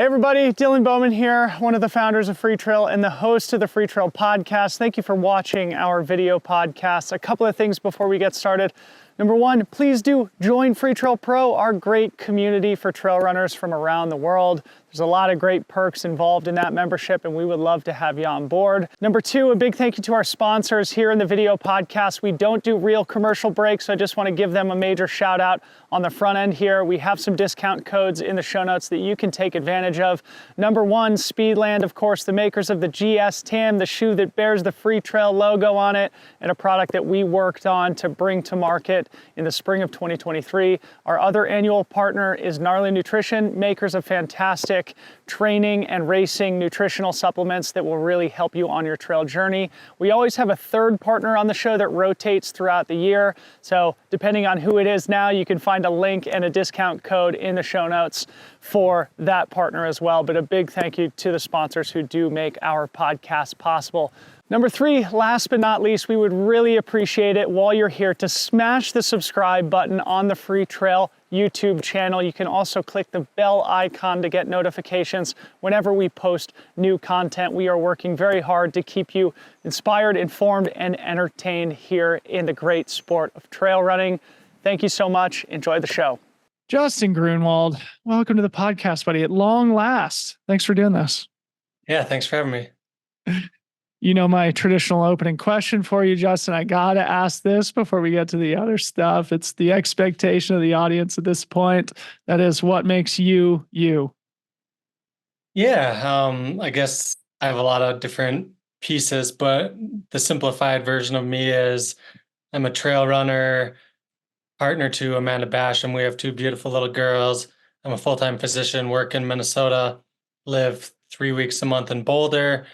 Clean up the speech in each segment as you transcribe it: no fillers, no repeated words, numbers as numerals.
Hey everybody, Dylan Bowman here, one of the founders of Freetrail and the host of the Freetrail podcast. Thank you for watching our video podcast. A couple of things before we get started. Number one, please do join Freetrail Pro, our great community for trail runners from around the world. There's a lot of great perks involved in that membership, and we would love to have you on board. Number two, a big thank you to our sponsors here in the video podcast. We don't do real commercial breaks, so I just want to give them a major shout out on the front end here. We have some discount codes in the show notes that you can take advantage of. Number one, Speedland, of course, the makers of the GS Tam, the shoe that bears the Freetrail logo on it, and a product that we worked on to bring to market in the spring of 2023. Our other annual partner is Gnarly Nutrition, makers of fantastic training and racing nutritional supplements that will really help you on your trail journey. We always have a third partner on the show that rotates throughout the year. So depending on who it is now, you can find a link and a discount code in the show notes for that partner as well. But a big thank you to the sponsors who do make our podcast possible. Number three, last but not least, we would really appreciate it while you're here to smash the subscribe button on the Freetrail YouTube channel. You can also click the bell icon to get notifications whenever we post new content. We are working very hard to keep you inspired, informed, and entertained here in the great sport of trail running. Thank you so much. Enjoy the show. Justin Grunewald, welcome to the podcast, buddy. At long last. Thanks for doing this. Yeah, thanks for having me. You know, my traditional opening question for you, Justin, I got to ask this before we get to the other stuff. It's the expectation of the audience at this point. That is, what makes you, you? Yeah, I guess I have a lot of different pieces, but the simplified version of me is I'm a trail runner, partner to Amanda Basham. We have two beautiful little girls. I'm a full-time physician, work in Minnesota, live 3 weeks a month in Boulder.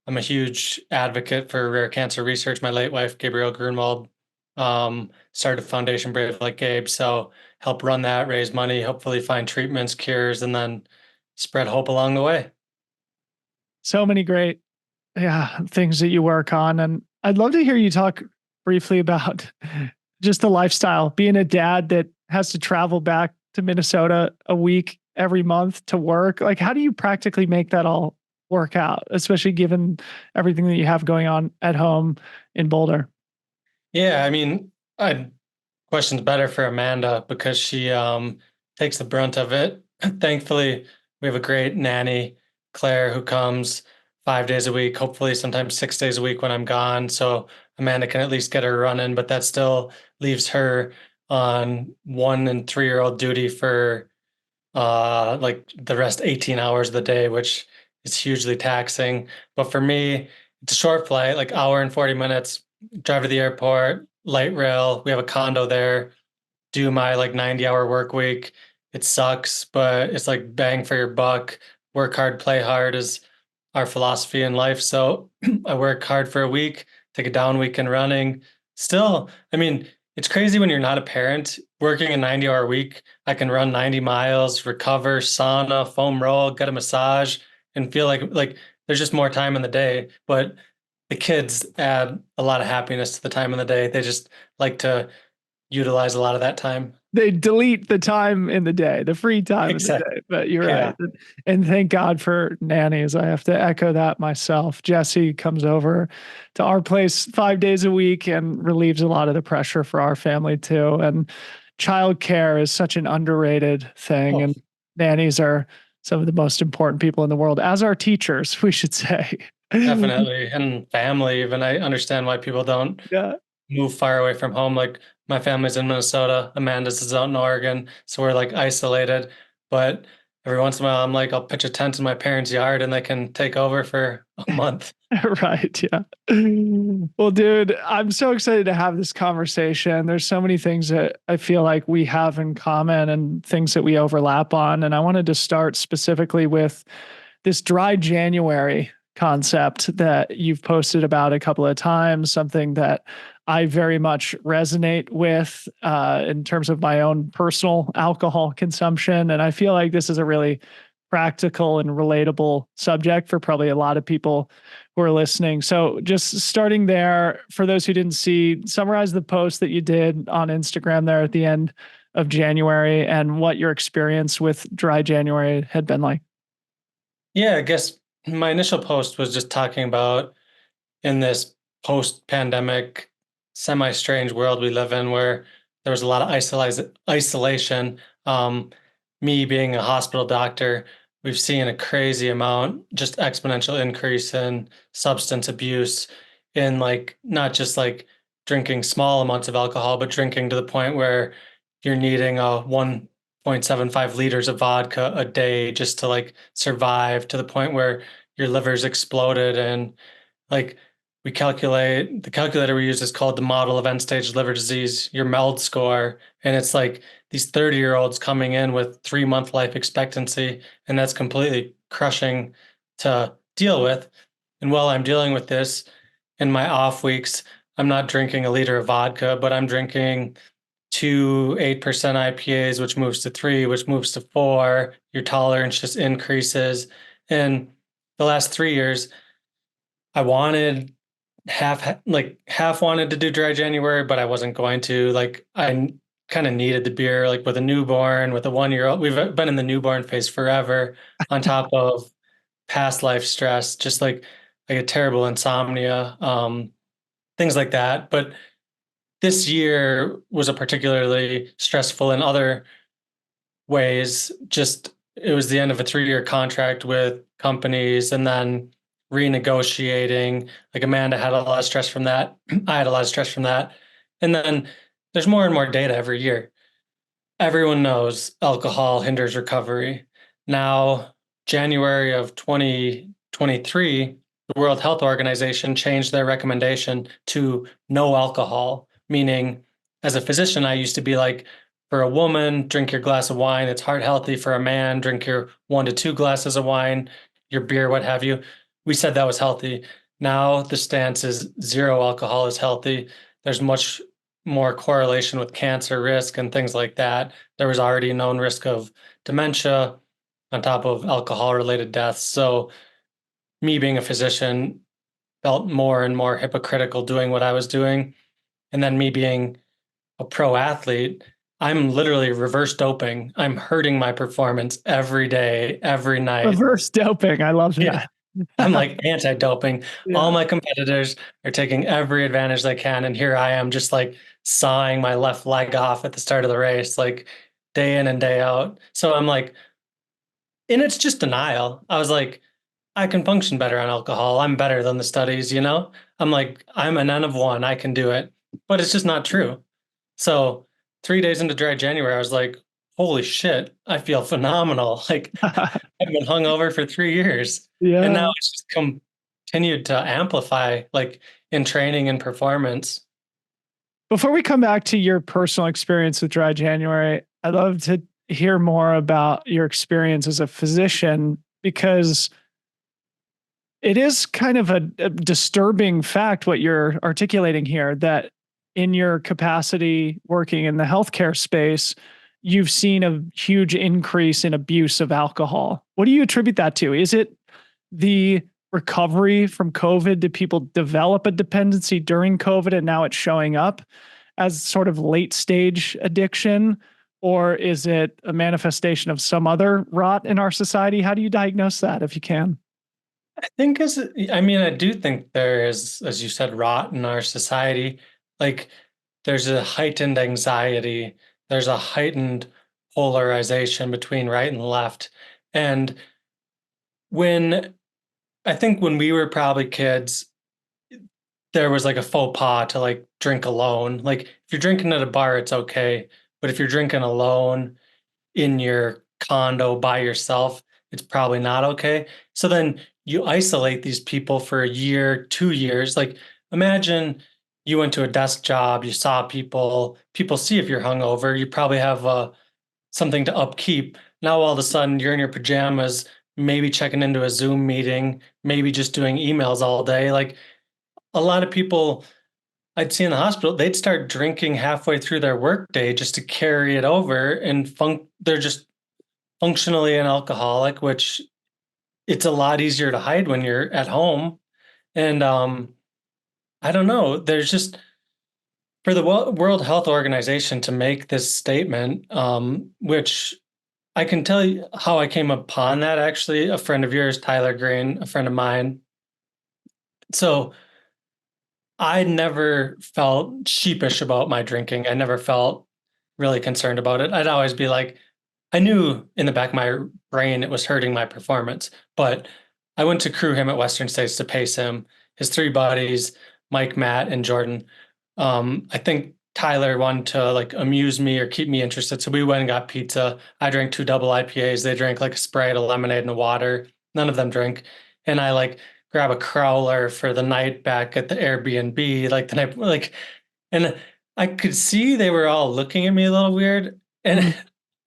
I'm a huge advocate for rare cancer research. My late wife, Gabrielle Grunewald, started Foundation Brave Like Gabe. So help run that, raise money, hopefully find treatments, cures, and then spread hope along the way. So many great things that you work on. And I'd love to hear you talk briefly about just the lifestyle, being a dad that has to travel back to Minnesota a week every month to work. Like, how do you practically make that all work out, especially given everything that you have going on at home in Boulder? Yeah, I mean, question's better for Amanda because she takes the brunt of it. Thankfully, we have a great nanny, Claire, who comes 5 days a week, hopefully sometimes 6 days a week when I'm gone. So Amanda can at least get her run in, but that still leaves her on 1 and 3 year old duty for like the rest 18 hours of the day, which is hugely taxing. But for me, it's a short flight, like hour and 40 minutes, drive to the airport, light rail. We have a condo there, do my like 90-hour work week. It sucks, but it's like bang for your buck. Work hard, play hard is our philosophy in life. So I work hard for a week, take a down week in running. Still, I mean, it's crazy when you're not a parent. Working a 90-hour week, I can run 90 miles, recover, sauna, foam roll, get a massage, and feel like there's just more time in the day. But the kids add a lot of happiness to the time in the day. They just like to utilize a lot of that time. They delete the time in the day, the free time in the day. But you're right. And thank God for nannies. I have to echo that myself. Jesse comes over to our place 5 days a week and relieves a lot of the pressure for our family too. And childcare is such an underrated thing. And nannies are some of the most important people in the world, as are teachers, we should say. Definitely. And family, even. I understand why people don't move far away from home. Like my family's in Minnesota, Amanda's is out in Oregon, so we're like isolated. But every once in a while, I'm like, I'll pitch a tent in my parents' yard and they can take over for a month. Right. Yeah. Well, dude, I'm so excited to have this conversation. There's so many things that I feel like we have in common and things that we overlap on. And I wanted to start specifically with this dry January concept that you've posted about a couple of times, something that I very much resonate with in terms of my own personal alcohol consumption. And I feel like this is a really practical and relatable subject for probably a lot of people who are listening. So just starting there, for those who didn't see, summarize the post that you did on Instagram there at the end of January and what your experience with dry January had been like. Yeah, I guess my initial post was just talking about in this post-pandemic, semi-strange world we live in where there was a lot of isolation. Me being a hospital doctor, we've seen a crazy amount, just exponential increase in substance abuse in like not just like drinking small amounts of alcohol, but drinking to the point where you're needing a 1.75 liters of vodka a day just to like survive, to the point where your liver's exploded. And like we calculate, the calculator we use is called the model of end stage liver disease, your MELD score. And it's like these 30-year-olds coming in with 3-month life expectancy. And that's completely crushing to deal with. And while I'm dealing with this in my off weeks, I'm not drinking a liter of vodka, but I'm drinking two 8% IPAs, which moves to three, which moves to four. Your tolerance just increases. And the last 3 years, I wanted half wanted to do dry January, but I wasn't going to. Like I kind of needed the beer, like with a newborn, with a 1 year old. We've been in the newborn phase forever, on top of past life stress, just like a terrible insomnia, things like that. But this year was a particularly stressful in other ways. Just it was the end of a 3-year contract with companies, and then renegotiating. Like Amanda had a lot of stress from that. I had a lot of stress from that. And then there's more and more data every year. Everyone knows alcohol hinders recovery. Now, January of 2023, the World Health Organization changed their recommendation to no alcohol, meaning as a physician, I used to be like, for a woman, drink your glass of wine. It's heart healthy. For a man, drink your 1 to 2 glasses of wine, your beer, what have you. We said that was healthy. Now the stance is zero alcohol is healthy. There's much more correlation with cancer risk and things like that. There was already a known risk of dementia on top of alcohol related deaths. So, me being a physician felt more and more hypocritical doing what I was doing. And then, me being a pro athlete, I'm literally reverse doping. I'm hurting my performance every day, every night. Reverse doping. I love Yeah. that. I'm like anti-doping. All Yeah. my competitors are taking every advantage they can, and here I am just like sawing my left leg off at the start of the race, like day in and day out. So I'm like, and it's just denial. I was like, I can function better on alcohol. I'm better than the studies, you know? I'm like, I'm an N of one. I can do it. But it's just not true. So 3 days into dry January, I was like, holy shit, I feel phenomenal. Like I've been hungover for 3 years. And Yeah. now it's just continued to amplify like in training and performance. Before we come back to your personal experience with dry January, I'd love to hear more about your experience as a physician, because it is kind of a disturbing fact what you're articulating here, that in your capacity working in the healthcare space, you've seen a huge increase in abuse of alcohol. What do you attribute that to? Is it the recovery from COVID? Did people develop a dependency during COVID and now it's showing up as sort of late stage addiction? Or is it a manifestation of some other rot in our society? How do you diagnose that if you can? I do think there is, as you said, rot in our society. Like there's a heightened anxiety, there's a heightened polarization between right and left. And when I think when we were probably kids, there was like a faux pas to like drink alone. Like if you're drinking at a bar, it's okay. But if you're drinking alone in your condo by yourself, it's probably not okay. So then you isolate these people for a year, 2 years. Like imagine you went to a desk job, you saw people, people see if you're hungover, you probably have something to upkeep. Now all of a sudden you're in your pajamas, maybe checking into a Zoom meeting, maybe just doing emails all day. Like a lot of people I'd see in the hospital, they'd start drinking halfway through their workday just to carry it over, and they're just functionally an alcoholic, which it's a lot easier to hide when you're at home. And I don't know, there's just for the World Health Organization to make this statement, which I can tell you how I came upon that actually. A friend of yours, Tyler Green, a friend of mine. So I never felt sheepish about my drinking. I never felt really concerned about it. I'd always be like, I knew in the back of my brain it was hurting my performance, but I went to crew him at Western States to pace him. His three buddies, Mike, Matt, and Jordan. I think Tyler wanted to like amuse me or keep me interested. So we went and got pizza. I drank two double IPAs. They drank like a Sprite, a lemonade, and a water. None of them drink. And I like grab a crowler for the night back at the Airbnb, like the night, like, and I could see they were all looking at me a little weird. And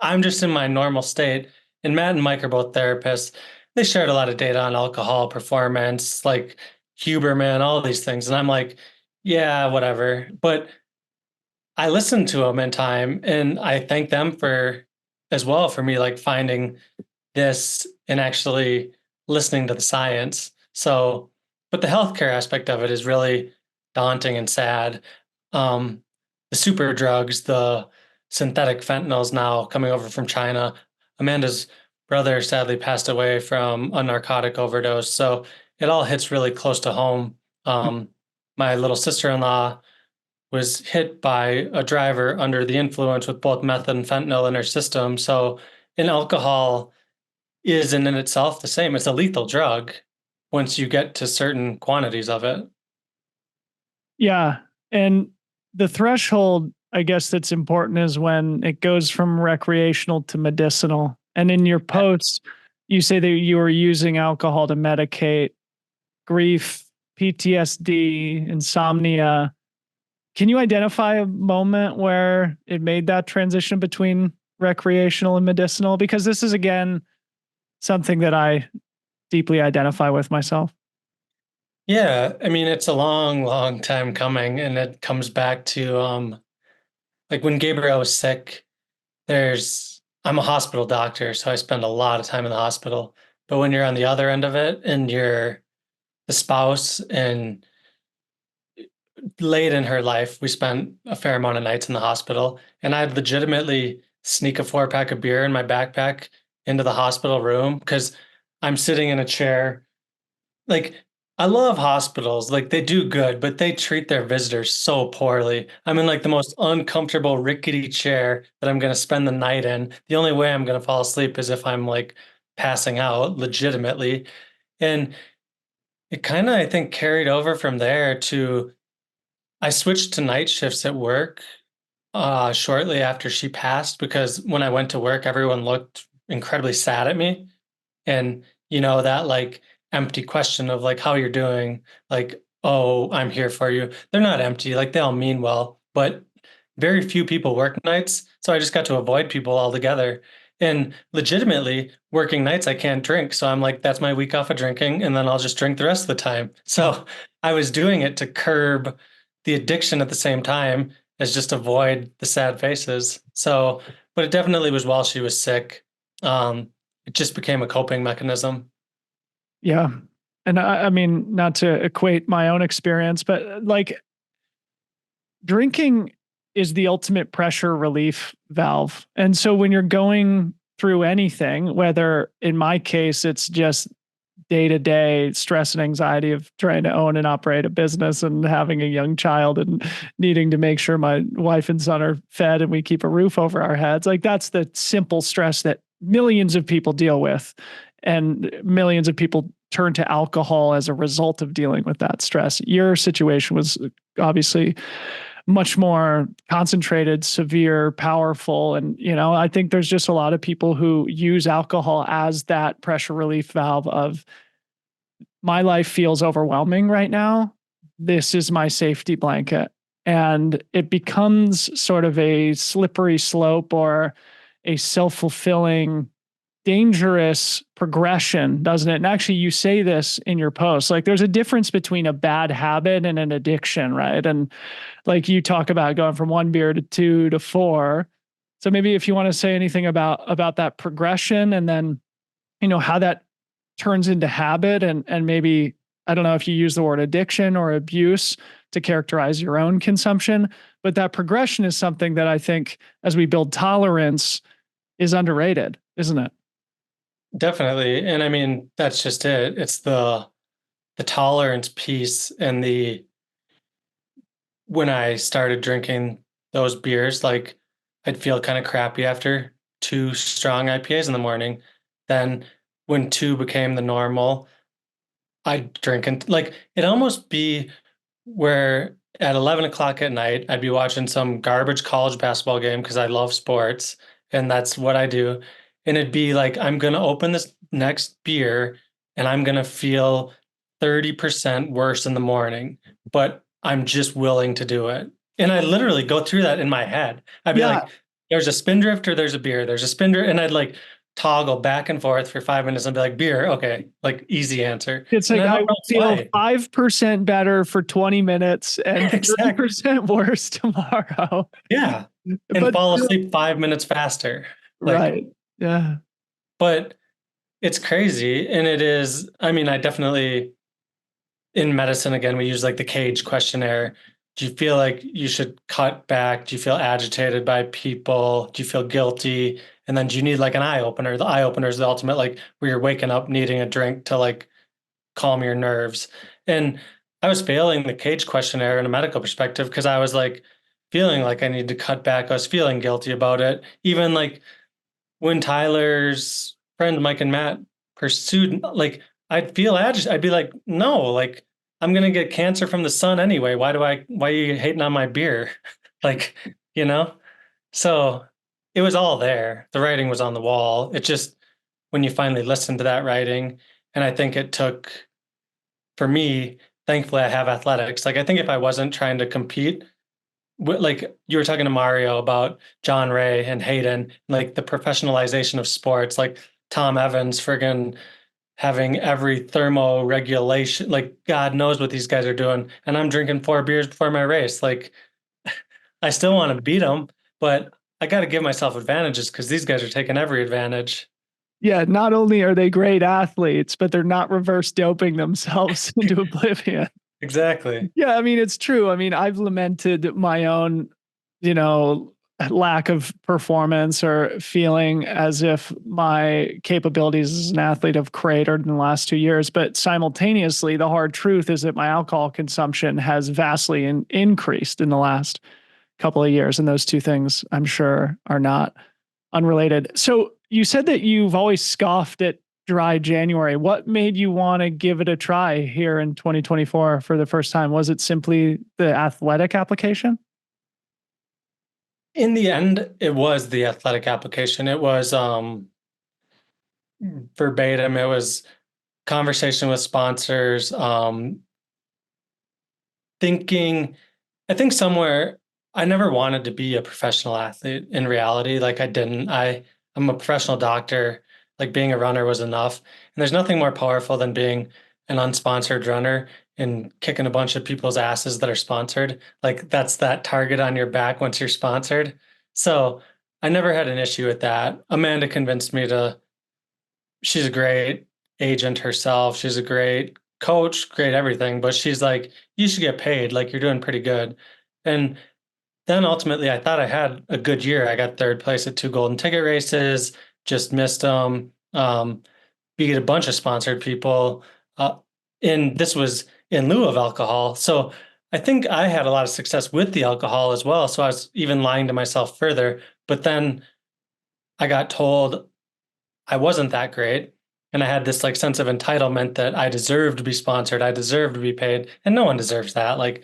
I'm just in my normal state. And Matt and Mike are both therapists. They shared a lot of data on alcohol performance, like Huberman, all these things. And I'm like, yeah, whatever. But I listened to them in time and I thank them for as well for me like finding this and actually listening to the science. So, but the healthcare aspect of it is really daunting and sad. The super drugs, the synthetic fentanyls now coming over from China. Amanda's brother sadly passed away from a narcotic overdose. So it all hits really close to home. My little sister-in-law was hit by a driver under the influence with both meth and fentanyl in her system. So, and alcohol is in itself the same. It's a lethal drug once you get to certain quantities of it. Yeah. And the threshold, I guess, that's important is when it goes from recreational to medicinal. And in your posts, you say that you were using alcohol to medicate grief, PTSD, insomnia. Can you identify a moment where it made that transition between recreational and medicinal? Because this is, again, something that I deeply identify with myself. Yeah, I mean it's a long, long time coming, and it comes back to like when Gabriel was sick, I'm a hospital doctor, so I spend a lot of time in the hospital. But when you're on the other end of it and you're the spouse and late in her life, we spent a fair amount of nights in the hospital, and I'd legitimately sneak a 4-pack of beer in my backpack into the hospital room because I'm sitting in a chair. Like, I love hospitals. Like, they do good, but they treat their visitors so poorly. I'm in like the most uncomfortable, rickety chair that I'm going to spend the night in. The only way I'm going to fall asleep is if I'm like passing out legitimately. And it kind of, I think, carried over from there to I switched to night shifts at work shortly after she passed because when I went to work, everyone looked incredibly sad at me. And that like empty question of like how you're doing, like, oh, I'm here for you. They're not empty, like they all mean well, but very few people work nights. So I just got to avoid people altogether. And legitimately, working nights, I can't drink. So I'm like, that's my week off of drinking, and then I'll just drink the rest of the time. So I was doing it to curb the addiction at the same time as just avoid the sad faces. So, but it definitely was while she was sick. It just became a coping mechanism. Yeah. And I mean, not to equate my own experience, but like drinking is the ultimate pressure relief valve. And so when you're going through anything, whether in my case, it's just day to day stress and anxiety of trying to own and operate a business and having a young child and needing to make sure my wife and son are fed and we keep a roof over our heads. Like that's the simple stress that millions of people deal with. And millions of people turn to alcohol as a result of dealing with that stress. Your situation was obviously much more concentrated, severe, powerful. And, I think there's just a lot of people who use alcohol as that pressure relief valve of my life feels overwhelming right now. This is my safety blanket. And it becomes sort of a slippery slope or a self-fulfilling dangerous progression, doesn't it? And actually, you say this in your post, like there's a difference between a bad habit and an addiction, right? And like you talk about going from 1 beer to 2 to 4. So maybe if you want to say anything about that progression and then, how that turns into habit and maybe, I don't know if you use the word addiction or abuse to characterize your own consumption, but that progression is something that I think as we build tolerance is underrated. isn't it? Definitely. And I mean, that's just it. It's the tolerance piece and the when I started drinking those beers, like I'd feel kind of crappy after two strong IPAs in the morning. Then when two became the normal, I'd drink and like it almost be where at 11 o'clock at night, I'd be watching some garbage college basketball game because I love sports and that's what I do. And it'd be like, I'm going to open this next beer and I'm going to feel 30% worse in the morning, but I'm just willing to do it. And I literally go through that in my head. I'd be Yeah. like, there's a spindrift or there's a beer, there's a spindrift. And I'd like toggle back and forth for 5 minutes and be like, beer, okay, like easy answer. It's And like I I don't will know feel why. 5% better for 20 minutes and Exactly. 30% worse tomorrow. Yeah. And But fall still, asleep 5 minutes faster. Like, right. Yeah. but it's crazy. And it is, I mean, I definitely, in medicine, again, we use like the cage questionnaire. Do you feel like you should cut back? Do you feel agitated by people? Do you feel guilty? And then do you need like an eye opener? The eye opener is the ultimate, like where you're waking up needing a drink to like calm your nerves. And I was failing the cage questionnaire in a medical perspective because I was like feeling like I need to cut back. I was feeling guilty about it. Even like when Tyler's friend Mike and Matt pursued, like I'd feel agitated. I'd be like, no, like I'm gonna get cancer from the sun anyway. Why are you hating on my beer? Like, you know? So it was all there. The writing was on the wall. It just when you finally listen to that writing, and I think it took for me, thankfully I have athletics. Like I think if I wasn't trying to compete, like you were talking to Mario about John Ray and Hayden, like the professionalization of sports, like Tom Evans friggin' having every thermo regulation, like God knows what these guys are doing. And I'm drinking 4 beers before my race. Like I still want to beat them, but I got to give myself advantages because these guys are taking every advantage. Yeah. Not only are they great athletes, but they're not reverse doping themselves into oblivion. Exactly. Yeah. I mean, it's true. I mean, I've lamented my own, you know, lack of performance or feeling as if my capabilities as an athlete have cratered in the last 2 years. But simultaneously, the hard truth is that my alcohol consumption has vastly increased in the last couple of years. And those two things, I'm sure, are not unrelated. So you said that you've always scoffed at dry January. What made you want to give it a try here in 2024 for the first time? Was it simply the athletic application? In the end, it was the athletic application. It was verbatim. It was conversation with sponsors, thinking, I think somewhere I never wanted to be a professional athlete in reality. Like I didn't. I'm a professional doctor. Like being a runner was enough. And there's nothing more powerful than being an unsponsored runner and kicking a bunch of people's asses that are sponsored. Like that's that target on your back once you're sponsored. So I never had an issue with that. Amanda convinced me to she's a great agent herself. She's a great coach, great everything, but she's like, you should get paid. Like you're doing pretty good. And then ultimately, I thought I had a good year. I got third place at 2 golden ticket races, just missed them, beat a bunch of sponsored people. Uh, and this was in lieu of alcohol. So I think I had a lot of success with the alcohol as well. So I was even lying to myself further. But then I got told I wasn't that great. And I had this like sense of entitlement that I deserved to be sponsored. I deserve to be paid. And no one deserves that. Like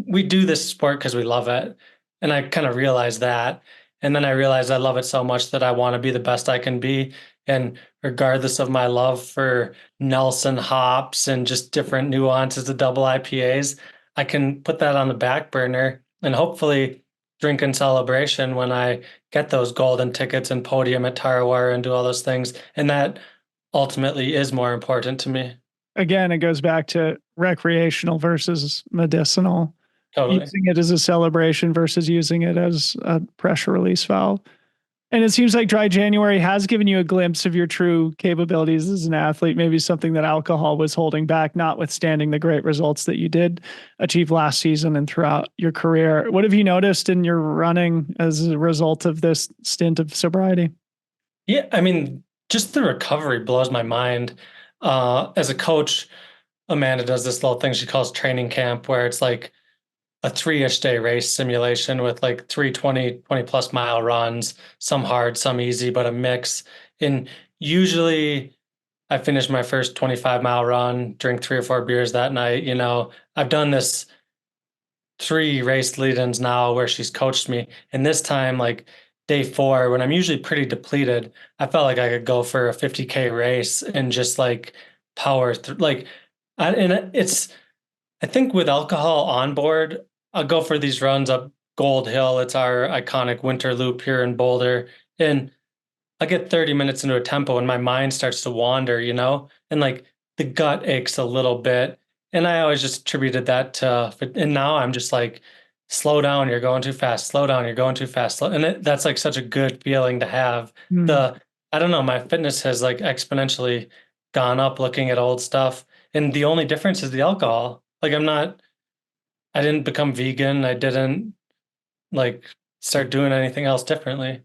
we do this sport because we love it. And I kind of realized that. And then I realized I love it so much that I want to be the best I can be. And regardless of my love for Nelson hops and just different nuances of double IPAs, I can put that on the back burner and hopefully drink in celebration when I get those golden tickets and podium at Tarawera and do all those things. And that ultimately is more important to me. Again, it goes back to recreational versus medicinal, Totally. using it as a celebration versus using it as a pressure release valve. And it seems like dry January has given you a glimpse of your true capabilities as an athlete, maybe something that alcohol was holding back, notwithstanding the great results that you did achieve last season and throughout your career. What have you noticed in your running as a result of this stint of sobriety? Yeah, I mean, just the recovery blows my mind. As a coach, Amanda does this little thing she calls training camp, where it's like a 3-ish day race simulation with like 20 plus mile runs, some hard, some easy, but a mix. And usually I finish my first 25-mile run, drink 3 or 4 beers that night. I've done this 3 race lead-ins now where she's coached me. And this time, like day 4, when I'm usually pretty depleted, I felt like I could go for a 50K race and just like power through. I think with alcohol on board, I'll go for these runs up Gold Hill. It's our iconic winter loop here in Boulder. And I get 30 minutes into a tempo and my mind starts to wander, and like the gut aches a little bit. And I always just attributed that to, and now I'm just like, slow down, you're going too fast, slow down, you're going too fast. And that's like such a good feeling to have. Mm. I don't know, my fitness has like exponentially gone up looking at old stuff. And the only difference is the alcohol. Like I didn't become vegan. I didn't like start doing anything else differently.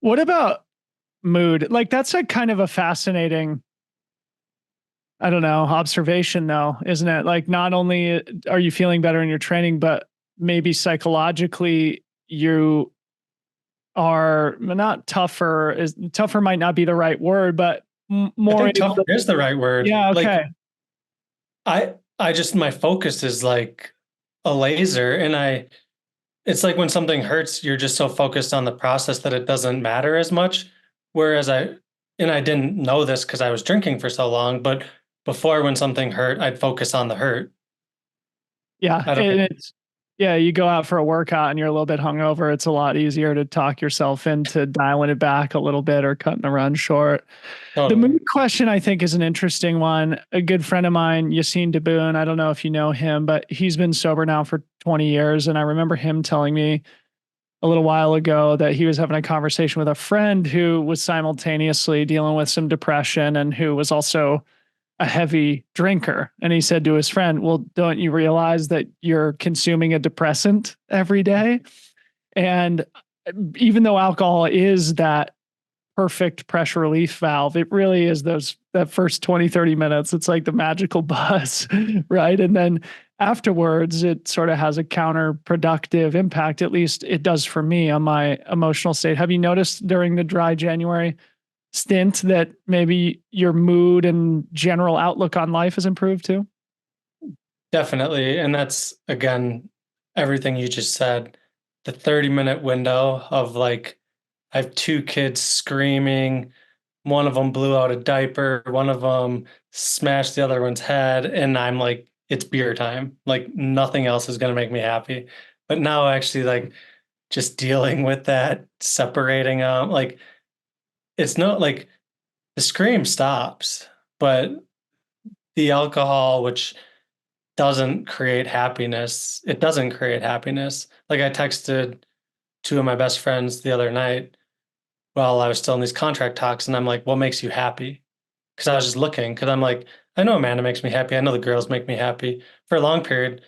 What about mood? Like that's a kind of a fascinating, I don't know, observation though, isn't it? Like not only are you feeling better in your training, but maybe psychologically you are not tougher. Is tougher might not be the right word, but I more think able tougher to, is the right word. yeah, okay. Like I just my focus is like a laser and it's like when something hurts, you're just so focused on the process that it doesn't matter as much. Whereas I didn't know this because I was drinking for so long, but before when something hurt, I'd focus on the hurt. Yeah, I don't and know. it's yeah, you go out for a workout and you're a little bit hungover. It's a lot easier to talk yourself into dialing it back a little bit or cutting the run short. The Totally. mood question, I think, is an interesting one. A good friend of mine, Yassine Daboon, I don't know if you know him, but he's been sober now for 20 years. And I remember him telling me a little while ago that he was having a conversation with a friend who was simultaneously dealing with some depression and who was also a heavy drinker. And he said to his friend, well, don't you realize that you're consuming a depressant every day? And even though alcohol is that perfect pressure relief valve, it really is that first 20, 30 minutes. It's like the magical buzz, right? And then afterwards, it sort of has a counterproductive impact. At least it does for me on my emotional state. Have you noticed during the dry January stint that maybe your mood and general outlook on life has improved too? Definitely. And that's again everything you just said. The 30-minute window of like I have 2 kids screaming. One of them blew out a diaper. One of them smashed the other one's head. And I'm like, it's beer time. Like nothing else is going to make me happy. But now actually like just dealing with that, separating like it's not like the scream stops, but the alcohol, which doesn't create happiness, it doesn't create happiness. Like I texted 2 of my best friends the other night while I was still in these contract talks, and I'm like, what makes you happy? Because I was just looking, because I'm like, I know Amanda makes me happy. I know the girls make me happy. For a long period,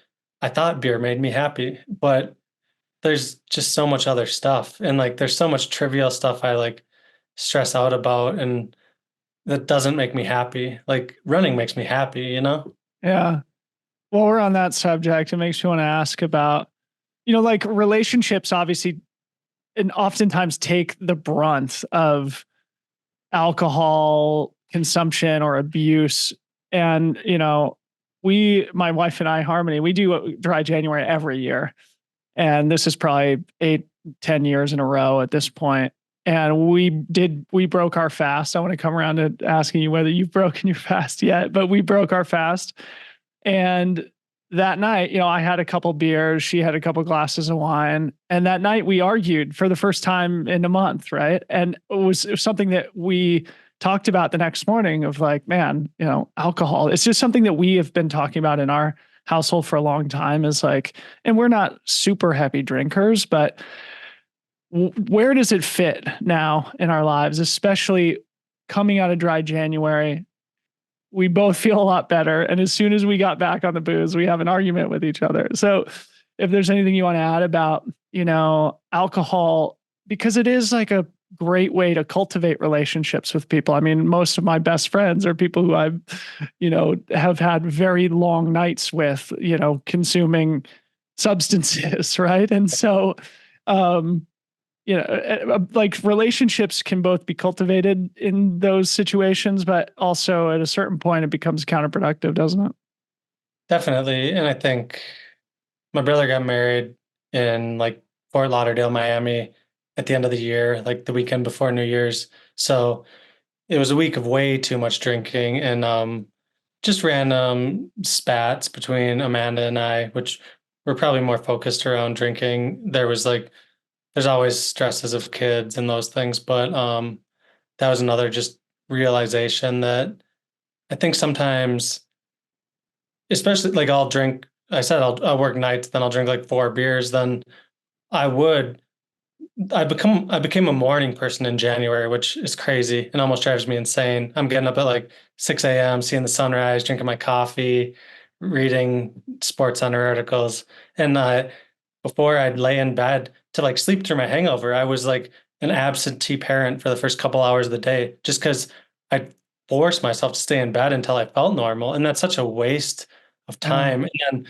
I thought beer made me happy, but there's just so much other stuff. And like, there's so much trivial stuff I like stress out about, and that doesn't make me happy. Like, running makes me happy, you know? Yeah. Well, we're on that subject. It makes me want to ask about, like relationships, obviously, and oftentimes take the brunt of alcohol consumption or abuse. And, my wife and I, Harmony, we do dry January every year. And this is probably 8, 10 years in a row at this point. And we broke our fast. I want to come around to asking you whether you've broken your fast yet, but we broke our fast. And that night, I had a couple beers, she had a couple glasses of wine. And that night we argued for the first time in a month, right? And it was something that we talked about the next morning of like, man, alcohol. It's just something that we have been talking about in our household for a long time is like, and we're not super heavy drinkers, but where does it fit now in our lives, especially coming out of dry January? We both feel a lot better. And as soon as we got back on the booze, we have an argument with each other. So if there's anything you want to add about, alcohol, because it is like great way to cultivate relationships with people. I mean, most of my best friends are people who I've, have had very long nights with, consuming substances, right? And so, um, like relationships can both be cultivated in those situations, but also at a certain point it becomes counterproductive, doesn't it? Definitely. And I think my brother got married in like Fort Lauderdale, Miami at the end of the year, like the weekend before New Year's. So it was a week of way too much drinking and just random spats between Amanda and I, which were probably more focused around drinking. There's always stresses of kids and those things, but that was another just realization that I think sometimes, especially like I'll work nights, then I'll drink like 4 beers, then I would I became a morning person in January, which is crazy and almost drives me insane. I'm getting up at like 6 a.m., seeing the sunrise, drinking my coffee, reading Sports Center articles. And before I'd lay in bed to like sleep through my hangover, I was like an absentee parent for the first couple hours of the day just because I forced myself to stay in bed until I felt normal. And that's such a waste of Yeah. time. And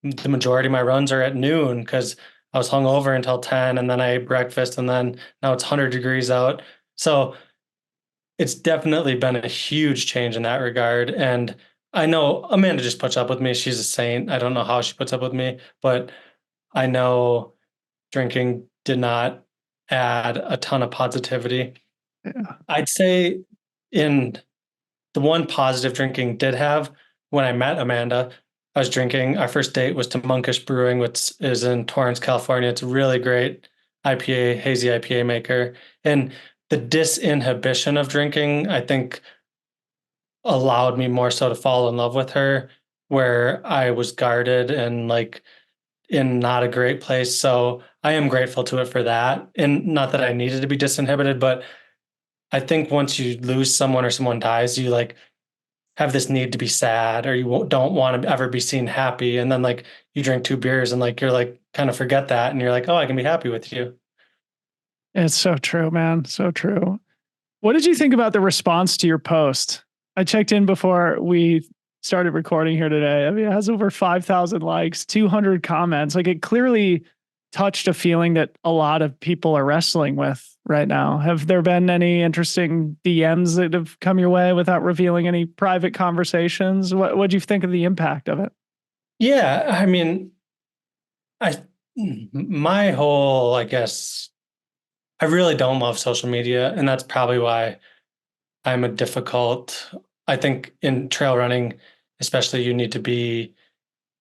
the majority of my runs are at noon because I was hungover until 10 and then I ate breakfast and then now it's 100 degrees out. So it's definitely been a huge change in that regard. And I know Amanda just puts up with me. She's a saint. I don't know how she puts up with me, but I know drinking did not add a ton of positivity. Yeah. I'd say in the one positive drinking did have when I met Amanda, I was drinking. Our first date was to Monkish Brewing, which is in Torrance, California. It's a really great IPA, hazy IPA maker. And the disinhibition of drinking, I think, allowed me more so to fall in love with her, where I was guarded and like in not a great place. So I am grateful to it for that. And not that I needed to be disinhibited, but I think once you lose someone or someone dies, you like have this need to be sad or you don't want to ever be seen happy. And then like you drink 2 beers and like you're like kind of forget that and you're like, oh, I can be happy with you. It's so true, man. So true. What did you think about the response to your post? I checked in before we started recording here today. I mean, it has over 5,000 likes, 200 comments. Like it clearly touched a feeling that a lot of people are wrestling with right now. Have there been any interesting DMs that have come your way without revealing any private conversations? What do you think of the impact of it? Yeah. I mean, I, my whole, I guess, I really don't love social media. And that's probably why I'm a difficult, I think in trail running, especially, you need to be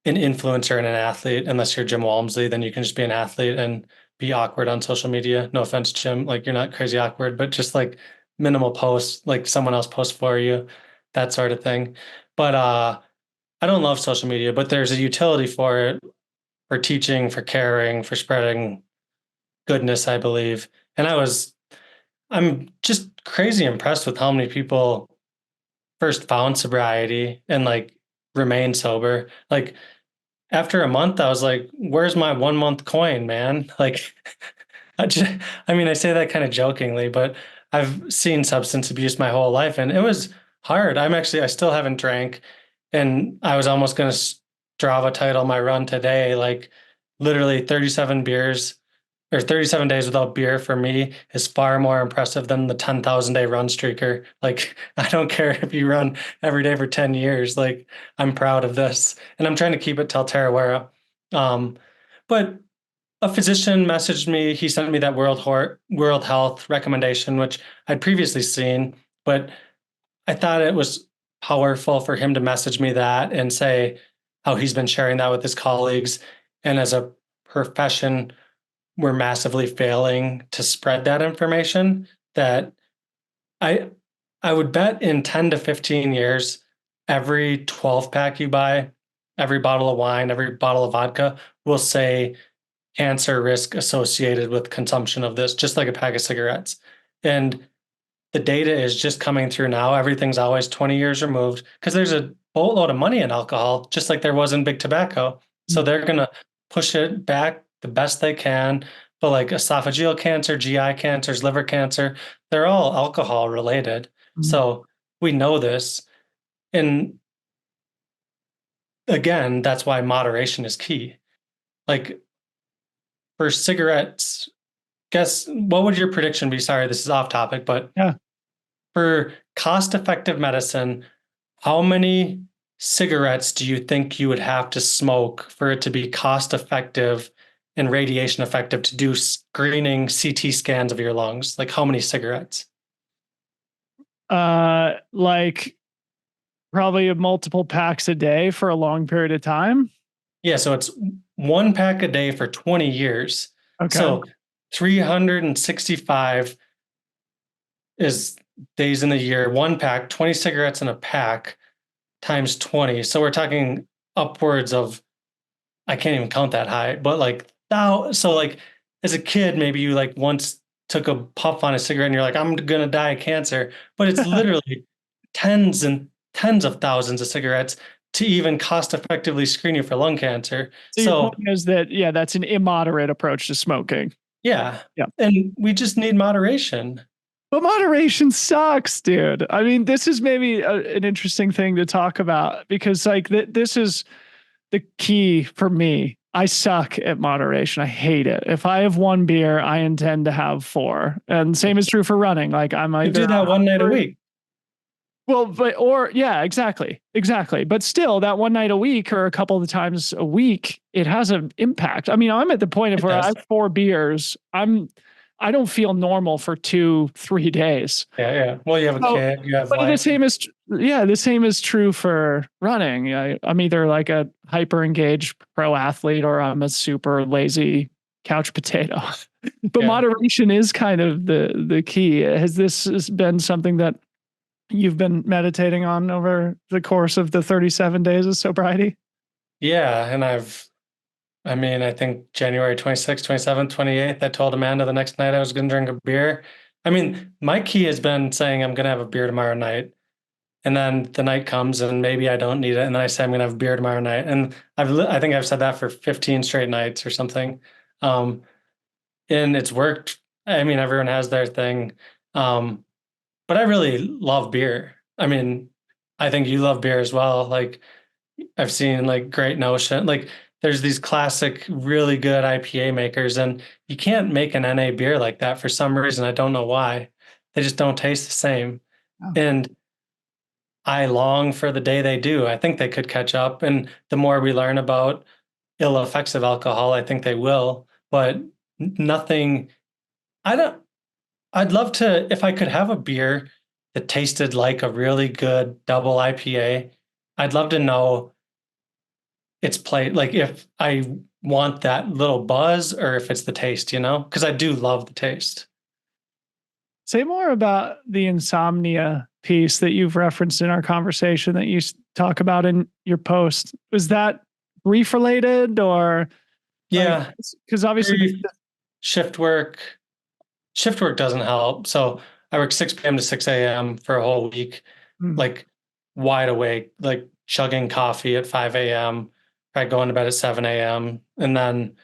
an influencer and an athlete. Unless you're Jim Walmsley, then you can just be an athlete and be awkward on social media. No offense, Jim. Like you're not crazy awkward, but just like minimal posts, like someone else posts for you, that sort of thing. But I don't love social media, but there's a utility for it, for teaching, for caring, for spreading goodness, I believe. And I'm just crazy impressed with how many people first found sobriety and like remain sober. Like after a month, I was like, where's my 1 month coin, man? Like, I just, I mean, I say that kind of jokingly, but I've seen substance abuse my whole life and it was hard. I still haven't drank and I was almost going to Strava title my run today, like literally 37 beers or 37 days without beer for me is far more impressive than the 10,000 day run streaker. Like, I don't care if you run every day for 10 years. Like, I'm proud of this and I'm trying to keep it till Tarawera. Um, but a physician messaged me. He sent me that World Health recommendation, which I'd previously seen, but I thought it was powerful for him to message me that and say how he's been sharing that with his colleagues. And as a profession, we're massively failing to spread that information that I I would bet in 10 to 15 years, every 12 pack you buy, every bottle of wine, every bottle of vodka will say cancer risk associated with consumption of this, just like a pack of cigarettes. And the data is just coming through now. Everything's always 20 years removed because there's a boatload of money in alcohol, just like there was in big tobacco. So they're going to push it back the best they can, but like esophageal cancer, GI cancers, liver cancer, they're all alcohol related. Mhm. So we know this. And again, that's why moderation is key. Like for cigarettes, guess what would your prediction be? Sorry, this is off topic, but Yeah. for cost-effective medicine, how many cigarettes do you think you would have to smoke for it to be cost-effective and radiation effective to do screening CT scans of your lungs? Like how many cigarettes? Like probably multiple packs a day for a long period of time. Yeah, so it's one pack a day for 20 years. Okay. So 365 is days in the year, one pack, 20 cigarettes in a pack times 20. So we're talking upwards of, I can't even count that high, but like now, so like as a kid, maybe you like once took a puff on a cigarette and you're like, I'm gonna die of cancer. But it's literally tens and tens of thousands of cigarettes to even cost effectively screen you for lung cancer. So your point So is that, yeah, that's an immoderate approach to smoking. yeah. Yeah. And we just need moderation. But moderation sucks, dude. I mean, this is maybe an interesting thing to talk about because, like, this is the key for me. I suck at moderation. I hate it. If I have one beer, I intend to have four. And same is true for running. Like, I'm You do either that one night a week. well, but or yeah, exactly, exactly. But still, that one night a week or a couple of times a week, it has an impact. I mean, I'm at the point of It where I does. have four beers. I don't feel normal for 2-3 days. Yeah, yeah. Well, you have a So, kid, you have but the life. same is the same is true for running. I'm either like a hyper engaged pro athlete or I'm a super lazy couch potato. But Yeah. moderation is kind of the key. Has been something that you've been meditating on over the course of the 37 days of sobriety? Yeah. And I mean, I think January 26th, 27th, 28th, I told Amanda the next night I was going to drink a beer. I mean, my key has been saying I'm going to have a beer tomorrow night. And then the night comes and maybe I don't need it. And then I say I'm going to have a beer tomorrow night. And I think I've said that for 15 straight nights or something. Um, and it's worked. I mean, everyone has their thing. Um, but I really love beer. I mean, I think you love beer as well. Like I've seen like Great Notion, like there's these classic, really good IPA makers, and you can't make an NA beer like that for some reason. I don't know why. They just don't taste the same. Oh. And I long for the day they do. I think they could catch up. And the more we learn about ill effects of alcohol, I think they will. But nothing, I don't, I'd love to, if I could have a beer that tasted like a really good double IPA, I'd love to know its play, like if I want that little buzz or if it's the taste, you know? Because I do love the taste. Say more about the insomnia piece that you've referenced in our conversation that you talk about in your post. Was that grief related or like, Yeah. because obviously Grief, shift work. Shift work doesn't help. So I work 6 p.m. to 6 a.m. for a whole week, Mm. like wide awake, like chugging coffee at 5 a.m., probably going to bed at 7 a.m., and then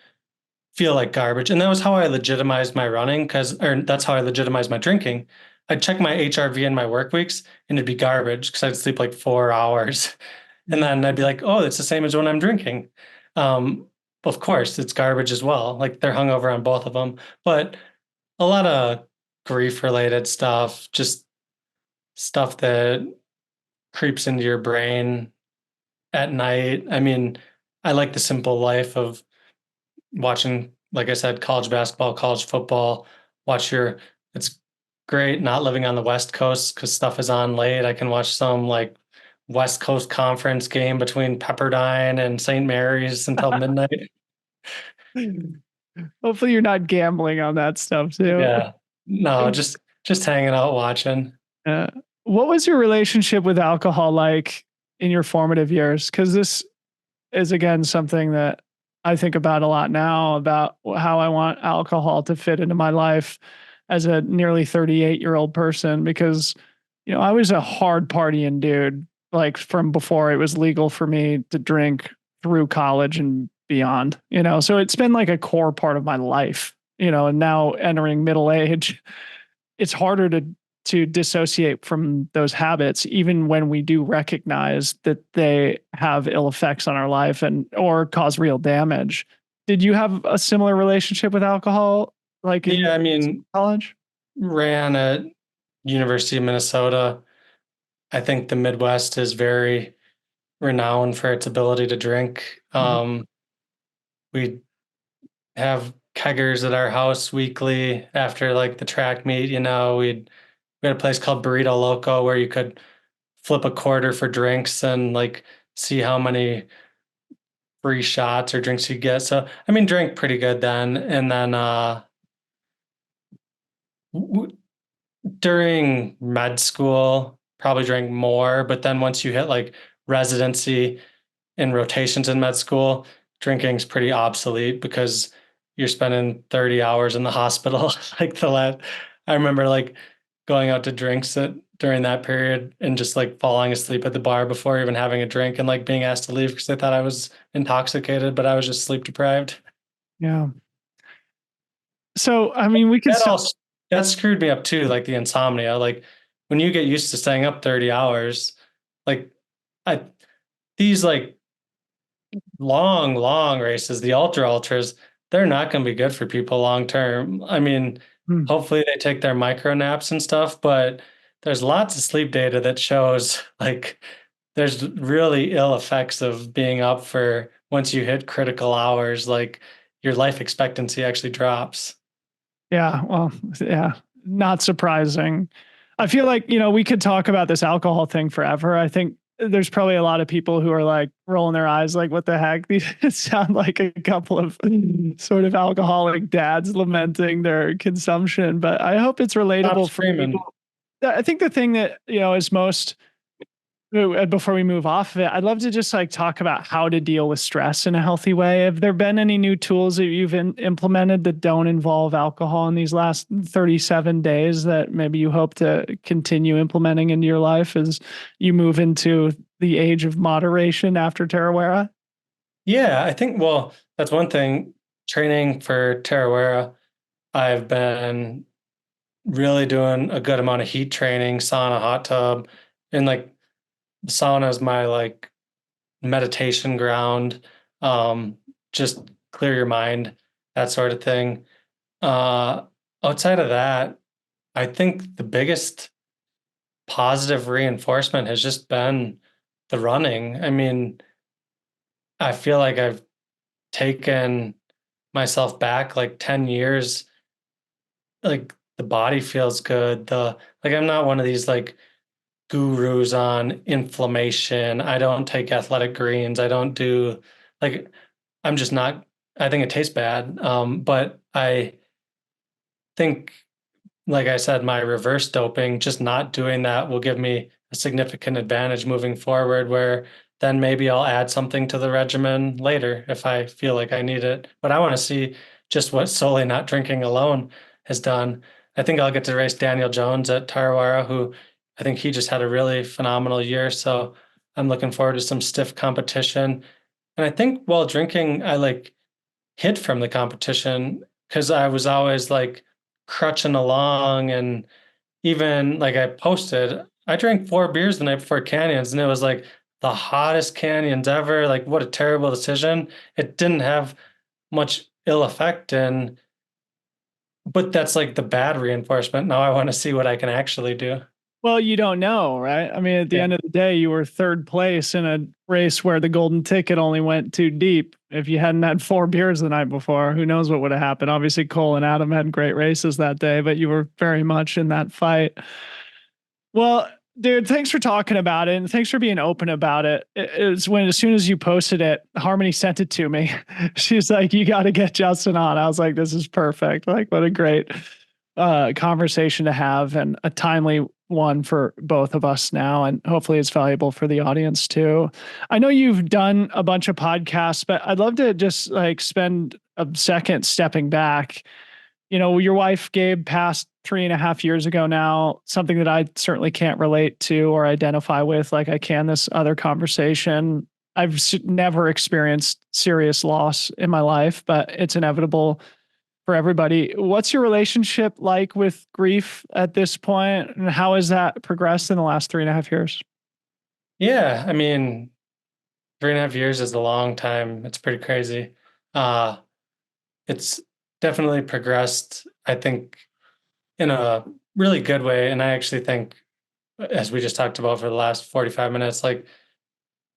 feel like garbage. And that was how I legitimized my running, or that's how I legitimized my drinking. I'd check my HRV in my work weeks and it'd be garbage because I'd sleep like 4 hours. And then I'd be like, oh, it's the same as when I'm drinking. Um, of course, it's garbage as well. Like they're hungover on both of them. But a lot of grief related stuff, just stuff that creeps into your brain at night. I mean, I like the simple life of watching, like I said, college basketball, college football, it's great not living on the West Coast because stuff is on late. I can watch some like West Coast Conference game between Pepperdine and St. Mary's until midnight. Hopefully you're not gambling on that stuff too. Yeah. No, just hanging out watching. Uh, what was your relationship with alcohol like in your formative years? Because this is again something that I think about a lot now about how I want alcohol to fit into my life as a nearly 38-year-old person. Because I was a hard partying dude, like from before it was legal for me to drink through college and beyond. So it's been like a core part of my life. and now entering middle age, it's harder to dissociate from those habits, even when we do recognize that they have ill effects on our life and or cause real damage. Did you have a similar relationship with alcohol, like in Yeah, I mean, college? ran at University of Minnesota. I think the Midwest is very renowned for its ability to drink. Mhm. We have keggers at our house weekly after like the track meet. We had a place called Burrito Loco where you could flip a quarter for drinks and like see how many free shots or drinks you get. So I mean, drank pretty good then. And then w- during med school, probably drank more. But then once you hit like residency and rotations in med school, drinking's pretty obsolete because you're spending 30 hours in the hospital. like the last, I remember like going out to drinks during that period and just like falling asleep at the bar before even having a drink and like being asked to leave because they thought I was intoxicated, but I was just sleep deprived. Yeah. So, I mean, we could That still, all that screwed me up too, like the insomnia. Like when you get used to staying up 30 hours, like I these like long races, the ultras, they're not going to be good for people long term. I mean, hmm, hopefully they take their micro naps and stuff, but there's lots of sleep data that shows like there's really ill effects of being up for once you hit critical hours, like your life expectancy actually drops. yeah, well, yeah, not surprising. I feel like, we could talk about this alcohol thing forever. I think there's probably a lot of people who are like rolling their eyes, like, what the heck? These sound like a couple of sort of alcoholic dads lamenting their consumption, but I hope it's Stop relatable for screaming. people. I think the thing that, is most before we move off of it, I'd love to just like talk about how to deal with stress in a healthy way. Have there been any new tools that you've implemented that don't involve alcohol in these last 37 days that maybe you hope to continue implementing into your life as you move into the age of moderation after Tarawera? Yeah, I think, well, that's one thing. Training for Tarawera, I've been really doing a good amount of heat training, sauna, hot tub, and like the sauna is my like meditation ground. Um, just clear your mind, that sort of thing. Uh, Outside of that, I think the biggest positive reinforcement has just been the running. I mean, I feel like I've taken myself back like 10 years. Like the body feels good. I'm not one of these like gurus on inflammation. I don't take athletic greens. I don't do like I'm just not I think it tastes bad. But I think like I said, my reverse doping, just not doing that will give me a significant advantage moving forward where then maybe I'll add something to the regimen later if I feel like I need it. But I want to see just what solely not drinking alone has done. I think I'll get to race Daniel Jones at Tarawera, who I think he just had a really phenomenal year. So I'm looking forward to some stiff competition. And I think while drinking, I like hid from the competition because I was always like crutching along. And even like I posted, I drank 4 beers the night before canyons and it was like the hottest canyons ever. Like, what a terrible decision. It didn't have much ill effect. But that's like the bad reinforcement. Now I want to see what I can actually do. Well, you don't know, right? I mean, at the Yeah. end of the day, you were third place in a race where the golden ticket only went too deep. If you hadn't had 4 beers the night before, who knows what would have happened? Obviously, Cole and Adam had great races that day, but you were very much in that fight. Well, dude, thanks for talking about it and thanks for being open about it. It's when as soon as you posted it, Harmony sent it to me. She's like, "You got to get Justin on." I was like, "This is perfect." Like, what a great conversation to have and a timely one for both of us now. And hopefully it's valuable for the audience too. I know you've done a bunch of podcasts, but I'd love to just like spend a second stepping back. Your wife, Gabe, passed 3.5 years ago now, something that I certainly can't relate to or identify with like I can this other conversation. I've never experienced serious loss in my life, but it's inevitable for everybody. What's your relationship like with grief at this point, and how has that progressed in the last 3.5 years? Yeah, I mean, 3.5 years is a long time. It's pretty crazy. Uh, it's definitely progressed, I think, in a really good way. And I actually think, as we just talked about for the last 45 minutes, like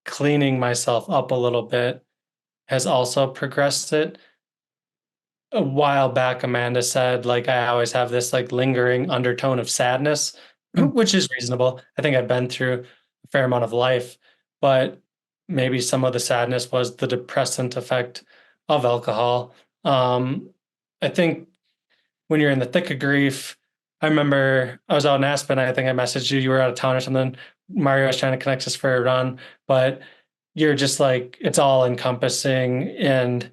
cleaning myself up a little bit has also progressed it. A while back, Amanda said, like, I always have this like lingering undertone of sadness, Mm. which is reasonable. I think I've been through a fair amount of life, but maybe some of the sadness was the depressant effect of alcohol. I think when you're in the thick of grief, I remember I was out in Aspen. I think I messaged you, you were out of town or something. Mario was trying to connect us for a run, but you're just like, it's all encompassing and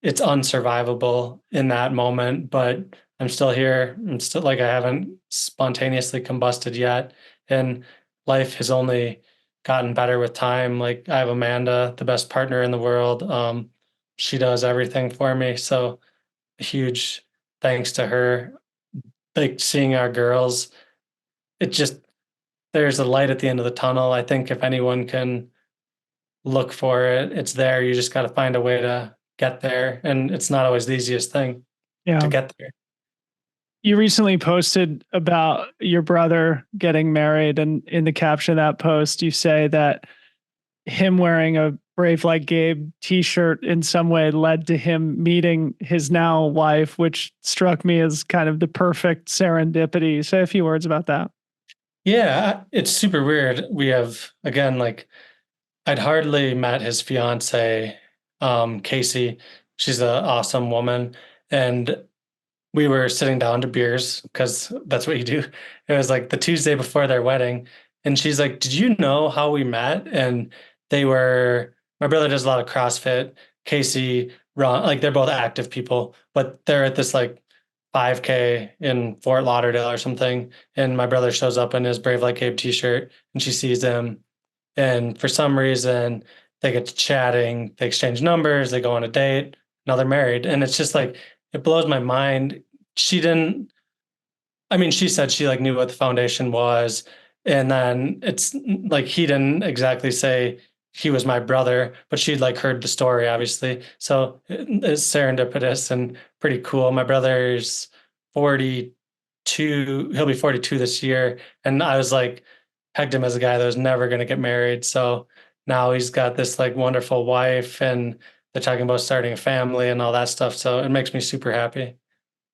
it's unsurvivable in that moment, but I'm still here. I'm still like I haven't spontaneously combusted yet. And life has only gotten better with time. Like I have Amanda, the best partner in the world. She does everything for me. So a huge thanks to her. Like seeing our girls, it just there's a light at the end of the tunnel. I think if anyone can look for it, it's there. You just got to find a way to get there. And it's not always the easiest thing to Yeah. get there. You recently posted about your brother getting married, and in the caption of that post, you say that him wearing a Brave Like Gabe t-shirt in some way led to him meeting his now wife, which struck me as kind of the perfect serendipity. Say a few words about that. Yeah, it's super weird. We have, again, like, I'd hardly met his fiance, Casey. She's an awesome woman. And we were sitting down to beers because that's what you do. It was like the Tuesday before their wedding. And she's like, did you know how we met? And my brother does a lot of CrossFit. Casey, Ron, like they're both active people, but they're at this like 5K in Fort Lauderdale or something. And my brother shows up in his Brave Like Gabe t-shirt and she sees him. And for some reason, they get to chatting, they exchange numbers, they go on a date, now they're married. And it's just like, it blows my mind. She didn't, I mean, she said she like knew what the foundation was. And then it's like he didn't exactly say he was my brother, but she'd like heard the story, obviously. So it's serendipitous and pretty cool. My brother's 42, he'll be 42 this year. And I was like, pegged him as a guy that was never going to get married. So now he's got this like wonderful wife and they're talking about starting a family and all that stuff. So it makes me super happy.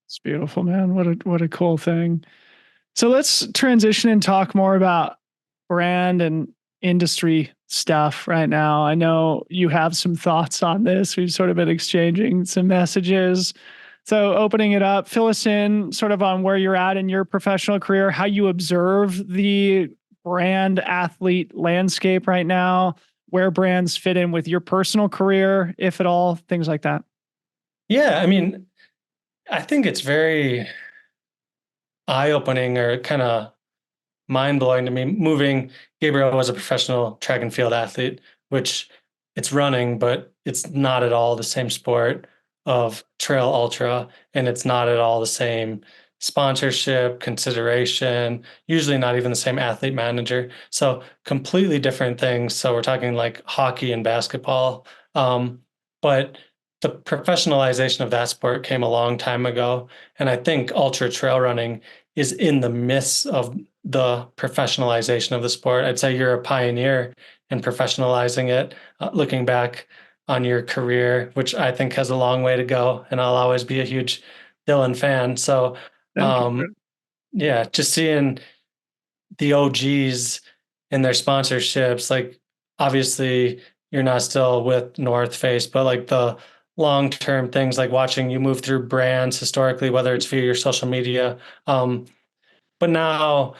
It's beautiful, man. What a cool thing. So let's transition and talk more about brand and industry stuff right now. I know you have some thoughts on this. We've sort of been exchanging some messages. So opening it up, fill us in sort of on where you're at in your professional career, how you observe the brand athlete landscape right now, where brands fit in with your personal career, if at all, things like that. Yeah, I mean, I think it's very eye-opening or kind of mind-blowing to me. Moving, Gabriel was a professional track and field athlete, which it's running, but it's not at all the same sport of trail ultra, and it's not at all the same sponsorship, consideration, usually not even the same athlete manager. So completely different things. So we're talking like hockey and basketball. But the professionalization of that sport came a long time ago. And I think ultra trail running is in the midst of the professionalization of the sport. I'd say you're a pioneer in professionalizing it, looking back on your career, which I think has a long way to go. And I'll always be a huge Dylan fan. So, Thank you. yeah, just seeing the OGs and their sponsorships, like obviously you're not still with North Face, but like the long-term things, like watching you move through brands historically, whether it's via your social media. But now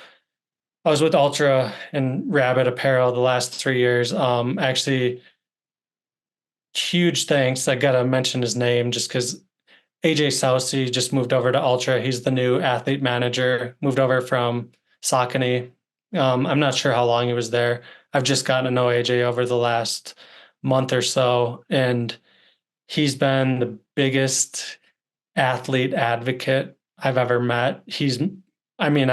I was with Ultra and Rabbit Apparel the last 3 years. Actually, huge thanks. I gotta mention his name just because AJ Sousey just moved over to Ultra. He's the new athlete manager, moved over from Saucony. I'm not sure how long he was there. I've just gotten to know AJ over the last month or so, and he's been the biggest athlete advocate I've ever met. I mean,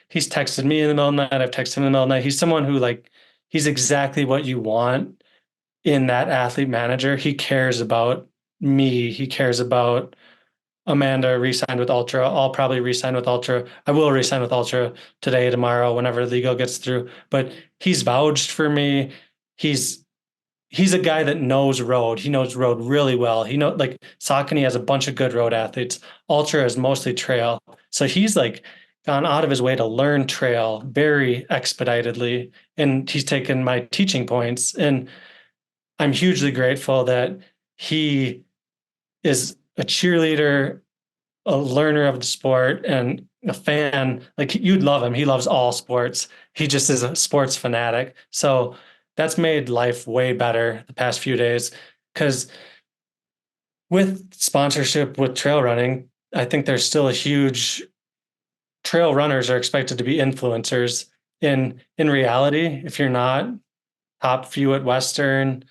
he's texted me in the middle of the night. I've texted him in the middle of the night. He's someone who like, he's exactly what you want in that athlete manager. He cares about me. He cares about Amanda re-signed with Ultra. I'll probably re-sign with Ultra. I will re-sign with Ultra today, tomorrow, whenever legal gets through. But he's vouched for me. He's he's a guy that knows road. He knows road really well. He know like Saucony has a bunch of good road athletes. Ultra is mostly trail. So he's like gone out of his way to learn trail very expeditedly. And he's taken my teaching points. And I'm hugely grateful that he is a cheerleader, a learner of the sport, and a fan. Like you'd love him. He loves all sports. He just is a sports fanatic. So that's made life way better the past few days. Because with sponsorship with trail running, I think there's still a huge trail runners are expected to be influencers. In reality, if you're not top few at Western,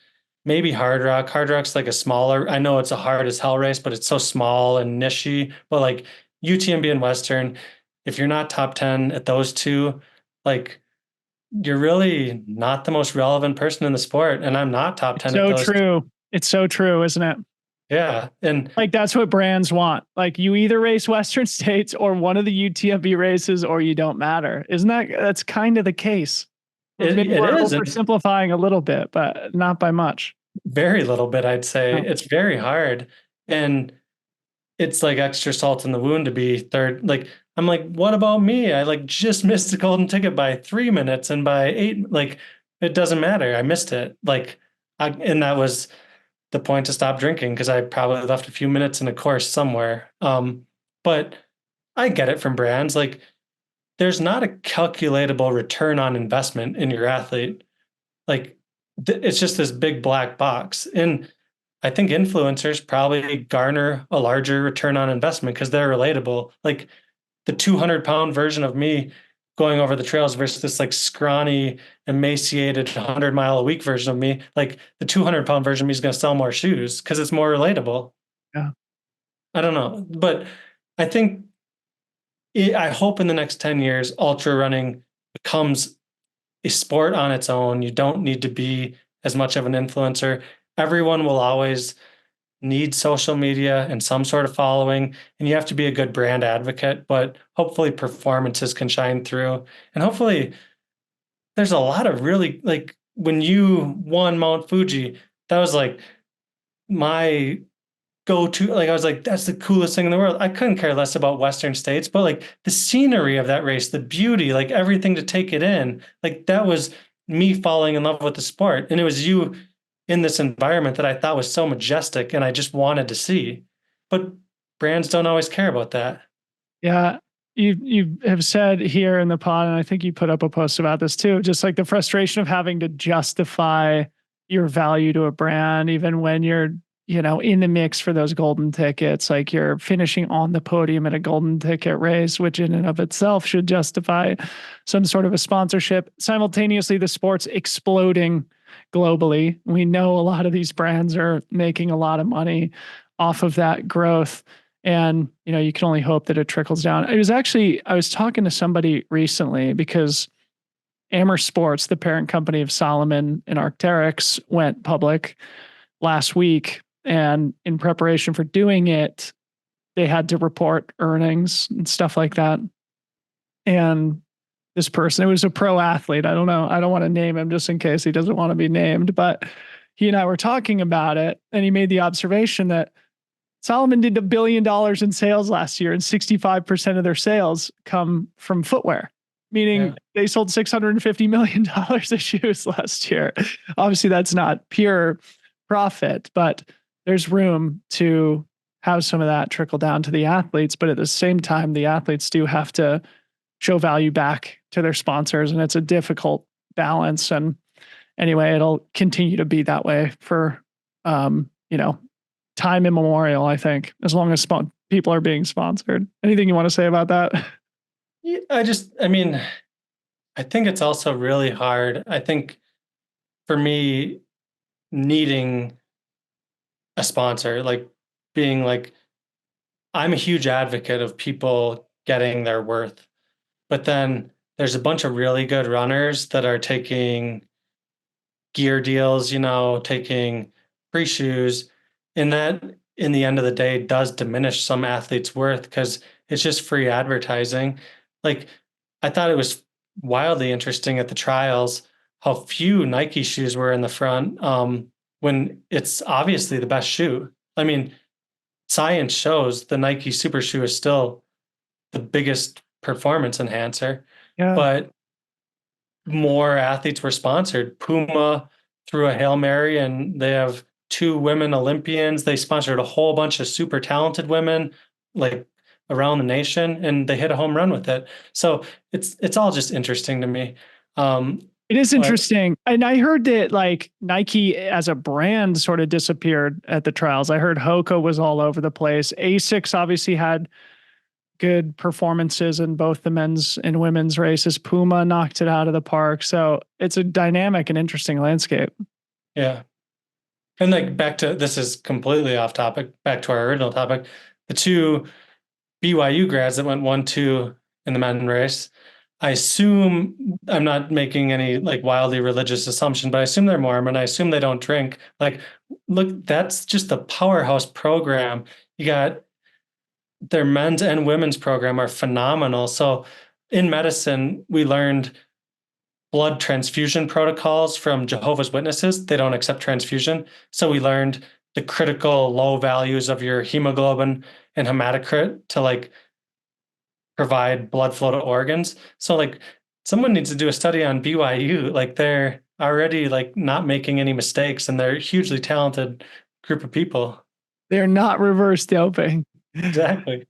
maybe Hard Rock. Hard Rock's like a smaller, I know it's a hard as hell race, but it's so small and nichey. But like UTMB and Western, if you're not top 10 at those two, like you're really not the most relevant person in the sport. And I'm not top 10 at So those two. true. It's so true, isn't it? Yeah. And Like that's what brands want. Like you either race Western States or one of the UTMB races, or you don't matter. Isn't that's kind of the case? Maybe it we're is oversimplifying a little bit, but not by much. very little bit, I'd say. No. It's very hard. And it's like extra salt in the wound to be third. Like, I'm like, what about me? I like just missed the golden ticket by 3 minutes and by 8. Like, it doesn't matter. I missed it. Like, and that was the point to stop drinking because I probably left a few minutes in a course somewhere. But I get it from brands. Like, there's not a calculatable return on investment in your athlete. Like, it's just this big black box. And I think influencers probably garner a larger return on investment because they're relatable. Like the 200-pound version of me going over the trails versus this like scrawny, emaciated 100-mile-a-week version of me. Like the 200-pound version of me is going to sell more shoes because it's more relatable. Yeah. I don't know. But I think, I hope in the next 10 years, ultra running becomes a sport on its own. You don't need to be as much of an influencer. Everyone will always need social media and some sort of following, and you have to be a good brand advocate, but hopefully performances can shine through. And hopefully there's a lot of really, like when you won Mount Fuji, that was like my go-to. Like I was like, that's the coolest thing in the world. I couldn't care less about Western States, but like the scenery of that race, the beauty, like everything to take it in, like that was me falling in love with the sport. And it was you in this environment that I thought was so majestic and I just wanted to see. But brands don't always care about that. Yeah. You have said here in the pod, and I think you put up a post about this too, just like the frustration of having to justify your value to a brand, even when you're, in the mix for those golden tickets, like you're finishing on the podium at a golden ticket race, which in and of itself should justify some sort of a sponsorship. Simultaneously, the sport's exploding globally. We know a lot of these brands are making a lot of money off of that growth. And, you can only hope that it trickles down. I was talking to somebody recently because Amer Sports, the parent company of Salomon and Arc'teryx, went public last week. And in preparation for doing it, they had to report earnings and stuff like that. And this person, it was a pro athlete. I don't know. I don't want to name him just in case he doesn't want to be named, but he and I were talking about it. And he made the observation that Salomon did $1 billion in sales last year, and 65% of their sales come from footwear, meaning they sold $650 million of shoes last year. Obviously, that's not pure profit, but there's room to have some of that trickle down to the athletes. But at the same time, the athletes do have to show value back to their sponsors, and it's a difficult balance. And anyway, it'll continue to be that way for, time immemorial, I think, as long as people are being sponsored. Anything you want to say about that? Yeah, I think it's also really hard. I think for me, needing a sponsor, like being like, I'm a huge advocate of people getting their worth, but then there's a bunch of really good runners that are taking gear deals, taking free shoes. And that, in the end of the day, does diminish some athletes' worth because it's just free advertising. Like, I thought it was wildly interesting at the trials how few Nike shoes were in the front, when it's obviously the best shoe. I mean, science shows the Nike Super Shoe is still the biggest performance enhancer, Yeah. but more athletes were sponsored. Puma threw a Hail Mary and they have two women Olympians. They sponsored a whole bunch of super talented women like around the nation and they hit a home run with it. So it's all just interesting to me. It is But interesting. And I heard that like Nike as a brand sort of disappeared at the trials. I heard Hoka was all over the place. Asics obviously had good performances in both the men's and women's races. Puma knocked it out of the park. So it's a dynamic and interesting landscape. yeah. And like back to this is completely off topic, back to our original topic. The two BYU grads that went 1-2 in the men's race. I assume I'm not making any like wildly religious assumption, but I assume they're Mormon. I assume they don't drink. Like, look, that's just a powerhouse program. You got their men's and women's program are phenomenal. So in medicine, we learned blood transfusion protocols from Jehovah's Witnesses. They don't accept transfusion. So we learned the critical low values of your hemoglobin and hematocrit to like provide blood flow to organs. So like someone needs to do a study on BYU. Like they're already like not making any mistakes and they're a hugely talented group of people. They're not reverse doping. Exactly.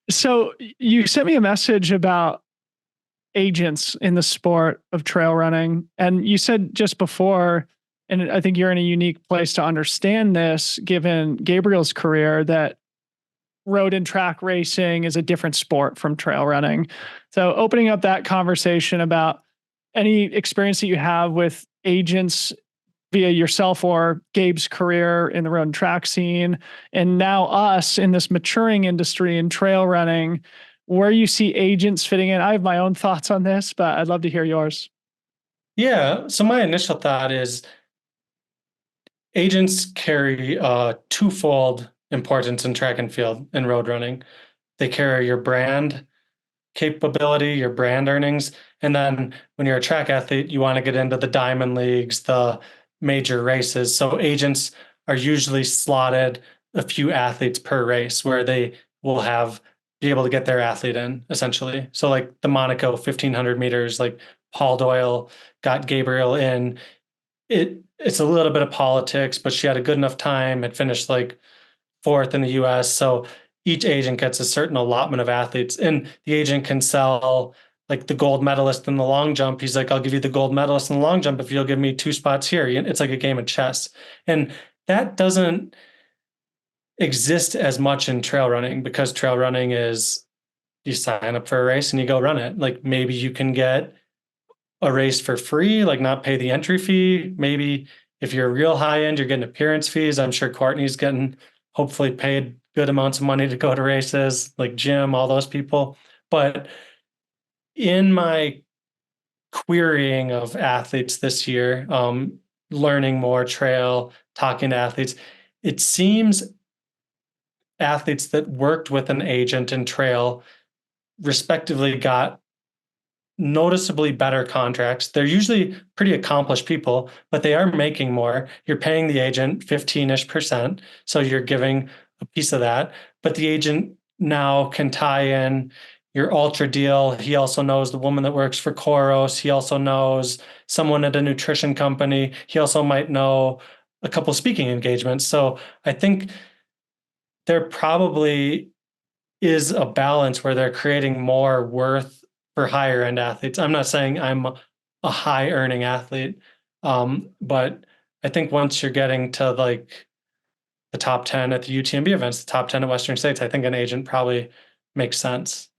So you sent me a message about agents in the sport of trail running. And you said just before, and I think you're in a unique place to understand this, given Gabriel's career, that road and track racing is a different sport from trail running. So opening up that conversation about any experience that you have with agents via yourself or Gabe's career in the road and track scene, and now us in this maturing industry in trail running, where you see agents fitting in. I have my own thoughts on this, but I'd love to hear yours. Yeah. So my initial thought is agents carry a twofold importance in track and field and road running. They carry your brand capability, your brand earnings. And then when you're a track athlete, you want to get into the diamond leagues, the major races. So agents are usually slotted a few athletes per race where they will be able to get their athlete in essentially. So like the Monaco 1500 meters, like Paul Doyle got Gabriel in. It's a little bit of politics, but she had a good enough time, had finished like fourth in the US. So each agent gets a certain allotment of athletes, and the agent can sell like the gold medalist in the long jump. He's like, I'll give you the gold medalist in the long jump if you'll give me 2 spots here. It's like a game of chess. And that doesn't exist as much in trail running because trail running is you sign up for a race and you go run it. Like maybe you can get a race for free, like not pay the entry fee. Maybe if you're real high end, you're getting appearance fees. I'm sure Courtney's getting hopefully paid good amounts of money to go to races, like Jim, all those people. But in my querying of athletes this year, learning more trail, talking to athletes, it seems athletes that worked with an agent in trail respectively got noticeably better contracts. They're usually pretty accomplished people, but they are making more. You're paying the agent 15-ish%. So you're giving a piece of that. But the agent now can tie in your ultra deal. He also knows the woman that works for Koros. He also knows someone at a nutrition company. He also might know a couple speaking engagements. So I think there probably is a balance where they're creating more worth for higher end athletes. I'm not saying I'm a high earning athlete, but I think once you're getting to like the top 10 at the UTMB events, the top 10 at Western States, I think an agent probably makes sense.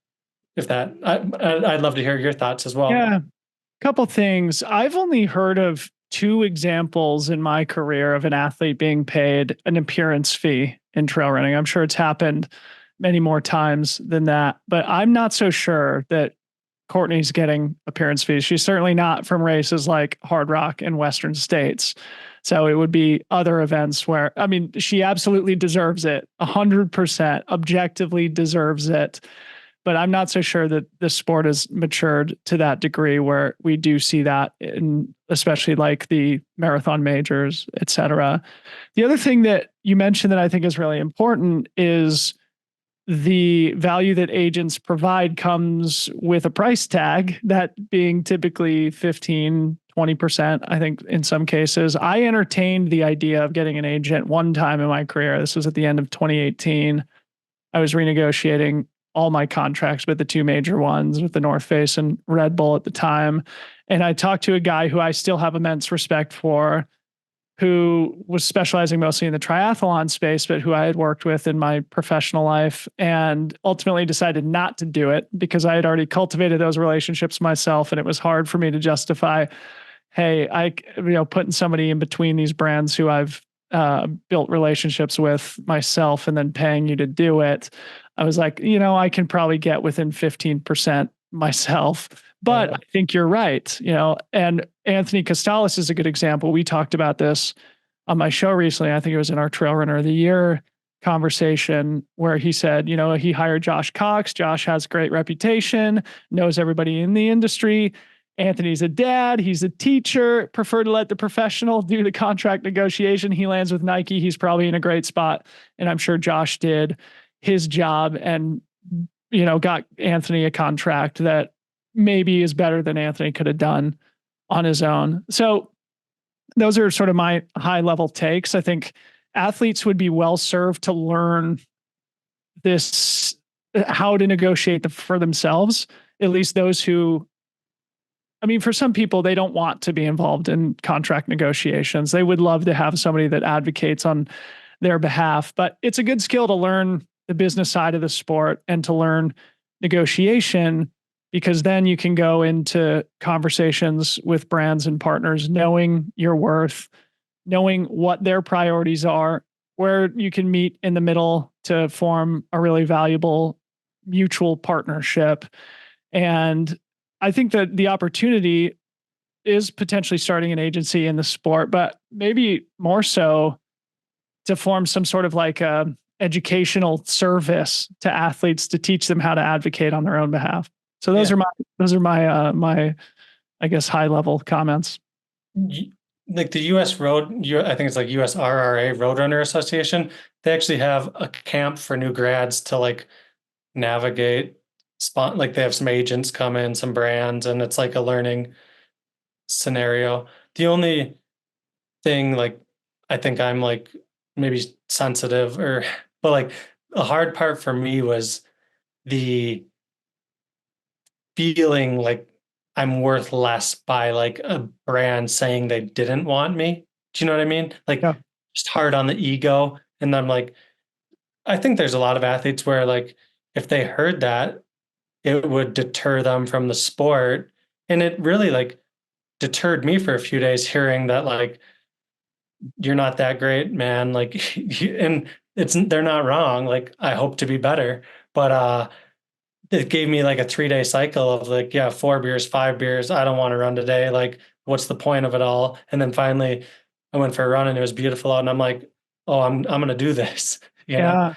If that, I'd love to hear your thoughts as well. Yeah. Couple things. I've only heard of 2 examples in my career of an athlete being paid an appearance fee in trail running. I'm sure it's happened many more times than that. But I'm not so sure that Courtney's getting appearance fees. She's certainly not from races like Hard Rock and Western States. So it would be other events where, I mean, she absolutely deserves it. 100% objectively deserves it. But I'm not so sure that the sport has matured to that degree where we do see that in, especially like the marathon majors, et cetera. The other thing that you mentioned that I think is really important is the value that agents provide comes with a price tag, that being typically 15, 20%, I think in some cases. I entertained the idea of getting an agent one time in my career. This was at the end of 2018. I was renegotiating all my contracts with the two major ones, with the North Face and Red Bull at the time. And I talked to a guy who I still have immense respect for, who was specializing mostly in the triathlon space, but who I had worked with in my professional life, and ultimately decided not to do it because I had already cultivated those relationships myself. And it was hard for me to justify, hey, putting somebody in between these brands who I've built relationships with myself and then paying you to do it. I was like, I can probably get within 15% myself. But I think you're right, and Anthony Costales is a good example. We talked about this on my show recently. I think it was in our Trail Runner of the Year conversation where he said, he hired Josh Cox. Josh has great reputation, knows everybody in the industry. Anthony's a dad. He's a teacher. Prefer to let the professional do the contract negotiation. He lands with Nike. He's probably in a great spot. And I'm sure Josh did his job and, got Anthony a contract that maybe is better than Anthony could have done on his own. So those are sort of my high level takes. I think athletes would be well served to learn this, how to negotiate for themselves, at least those who, for some people, they don't want to be involved in contract negotiations. They would love to have somebody that advocates on their behalf, but it's a good skill to learn the business side of the sport and to learn negotiation, because then you can go into conversations with brands and partners, knowing your worth, knowing what their priorities are, where you can meet in the middle to form a really valuable mutual partnership. And I think that the opportunity is potentially starting an agency in the sport, but maybe more so to form some sort of like a educational service to athletes to teach them how to advocate on their own behalf. So those are my I guess high level comments. Like the US I think it's like USRRA Roadrunner Association. They actually have a camp for new grads to like navigate like they have some agents come in, some brands, and it's like a learning scenario. The only thing, like, I think I'm like maybe sensitive but like the hard part for me was the feeling like I'm worth less by like a brand saying they didn't want me. Do you know what I mean? Like just hard on the ego. And I'm like, I think there's a lot of athletes where like, if they heard that, it would deter them from the sport. And it really like deterred me for a few days hearing that like, you're not that great, man. Like, and they're not wrong. Like, I hope to be better, but, it gave me like a 3-day cycle of like, 4 beers, 5 beers. I don't want to run today. Like, what's the point of it all? And then finally I went for a run and it was beautiful out. And I'm like, oh, I'm going to do this. You know?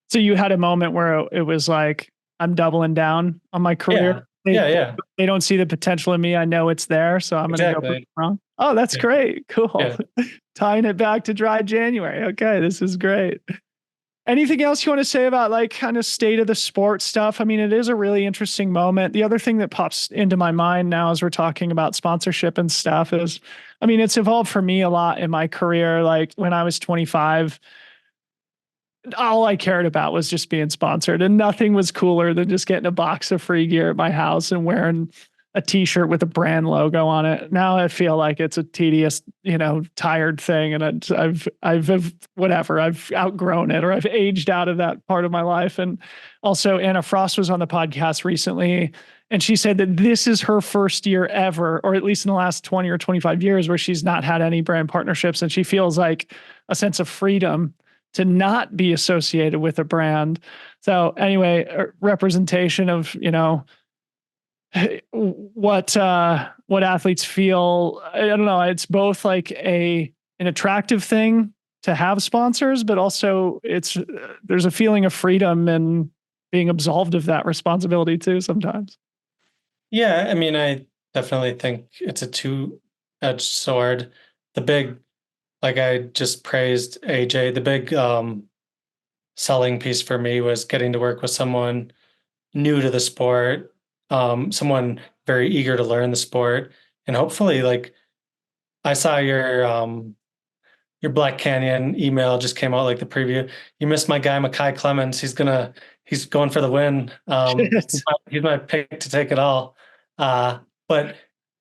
So you had a moment where it was like, I'm doubling down on my career. They don't see the potential in me. I know it's there. So I'm going to go wrong. Oh, that's great. Cool. Yeah. Tying it back to dry January. Okay. This is great. Anything else you want to say about like kind of state of the sport stuff? I mean, it is a really interesting moment. The other thing that pops into my mind now as we're talking about sponsorship and stuff is, I mean, it's evolved for me a lot in my career. Like when I was 25, all I cared about was just being sponsored, and nothing was cooler than just getting a box of free gear at my house and wearing a t-shirt with a brand logo on it. Now I feel like it's a tedious, tired thing. And I've whatever, I've outgrown it, or I've aged out of that part of my life. And also Anna Frost was on the podcast recently, and she said that this is her first year ever, or at least in the last 20 or 25 years, where she's not had any brand partnerships. And she feels like a sense of freedom to not be associated with a brand. So anyway, representation of, what athletes feel. I don't know. It's both like an attractive thing to have sponsors, but also there's a feeling of freedom and being absolved of that responsibility too sometimes. Yeah, I mean, I definitely think it's a two-edged sword. The big, like I just praised AJ, the big selling piece for me was getting to work with someone new to the sport, someone very eager to learn the sport, and hopefully, like I saw your Black Canyon email just came out, like the preview. You missed my guy Makai Clemens. He's going for the win. He's my pick to take it all. But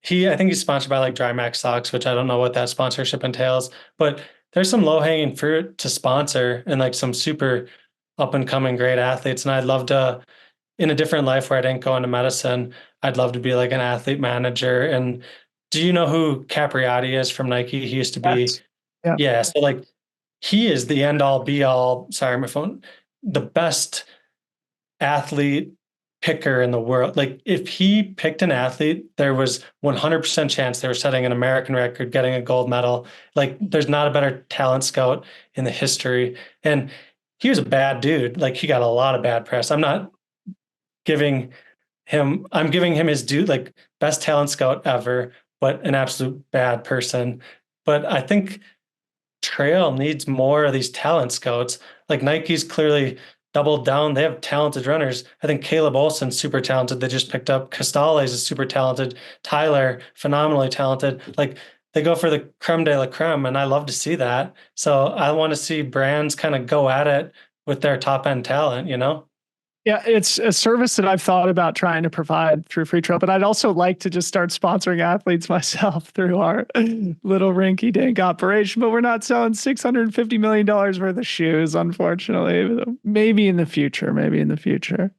I think he's sponsored by like Dry Max Socks, which I don't know what that sponsorship entails. But there's some low hanging fruit to sponsor and like some super up and coming great athletes. And I'd love to, in a different life where I didn't go into medicine, I'd love to be like an athlete manager. And do you know who Capriati is from Nike? He used to be, Yes. Yeah. yeah. So like he is the end all be all. Sorry, my phone. The best athlete picker in the world. Like if he picked an athlete, there was 100% chance they were setting an American record, getting a gold medal. Like there's not a better talent scout in the history. And he was a bad dude. Like he got a lot of bad press. I'm giving him his due, like best talent scout ever, but an absolute bad person. But I think trail needs more of these talent scouts. Like Nike's clearly doubled down. They have talented runners. I think Caleb Olson's super talented. They just picked up Costales is super talented. Tyler, phenomenally talented. Like they go for the creme de la creme, and I love to see that. So I want to see brands kind of go at it with their top end talent, you know? Yeah, it's a service that I've thought about trying to provide through Freetrail, but I'd also like to just start sponsoring athletes myself through our little rinky dink operation. But we're not selling $650 million worth of shoes, unfortunately. Maybe in the future. Maybe in the future.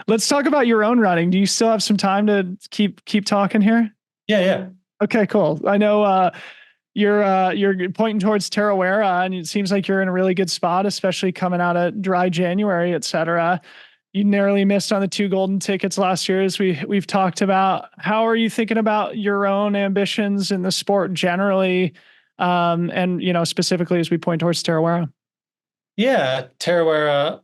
Let's talk about your own running. Do you still have some time to keep talking here? Yeah. Okay, cool. I know you're pointing towards Tarawera, and it seems like you're in a really good spot, especially coming out of dry January, et cetera. You narrowly missed on the 2 golden tickets last year, as we've talked about. How are you thinking about your own ambitions in the sport generally, and specifically as we point towards Tarawera? Yeah, Tarawera.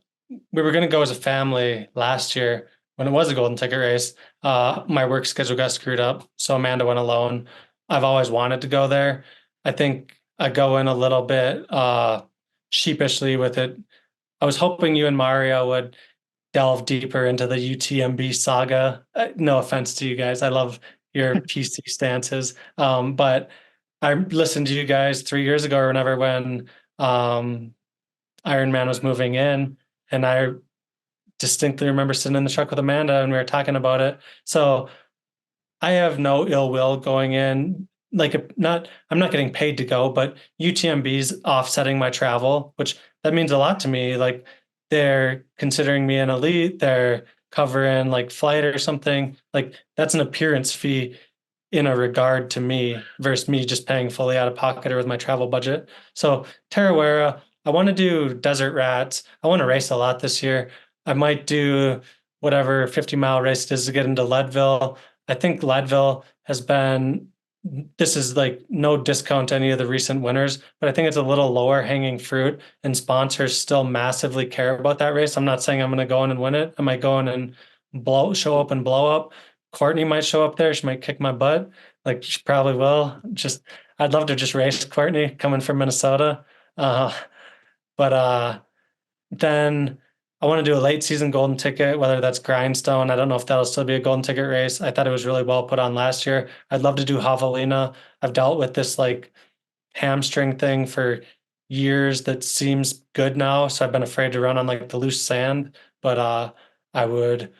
We were going to go as a family last year when it was a golden ticket race. My work schedule got screwed up, so Amanda went alone. I've always wanted to go there. I think I go in a little bit sheepishly with it. I was hoping you and Mario would delve deeper into the UTMB saga. No offense to you guys. I love your PC stances. But I listened to you guys 3 years ago or whenever when Ironman was moving in, and I distinctly remember sitting in the truck with Amanda and we were talking about it. So I have no ill will going in. Like I'm not getting paid to go, but UTMB's offsetting my travel, which that means a lot to me. Like they're considering me an elite, they're covering like flight or something. Like that's an appearance fee in a regard to me versus me just paying fully out of pocket or with my travel budget. So Tarawera, I want to do Desert Rats. I want to race a lot this year. I might do whatever 50-mile race it is to get into Leadville. I think Leadville has been, this is like no discount to any of the recent winners, but I think it's a little lower hanging fruit and sponsors still massively care about that race. I'm not saying I'm going to go in and win it. I might go in and show up and blow up. Courtney might show up there. She might kick my butt. Like she probably will. I'd love to just race Courtney coming from Minnesota. But then I want to do a late season golden ticket, whether that's Grindstone. I don't know if that'll still be a golden ticket race. I thought it was really well put on last year. I'd love to do Javelina. I've dealt with this like hamstring thing for years that seems good now. So I've been afraid to run on like the loose sand, but I would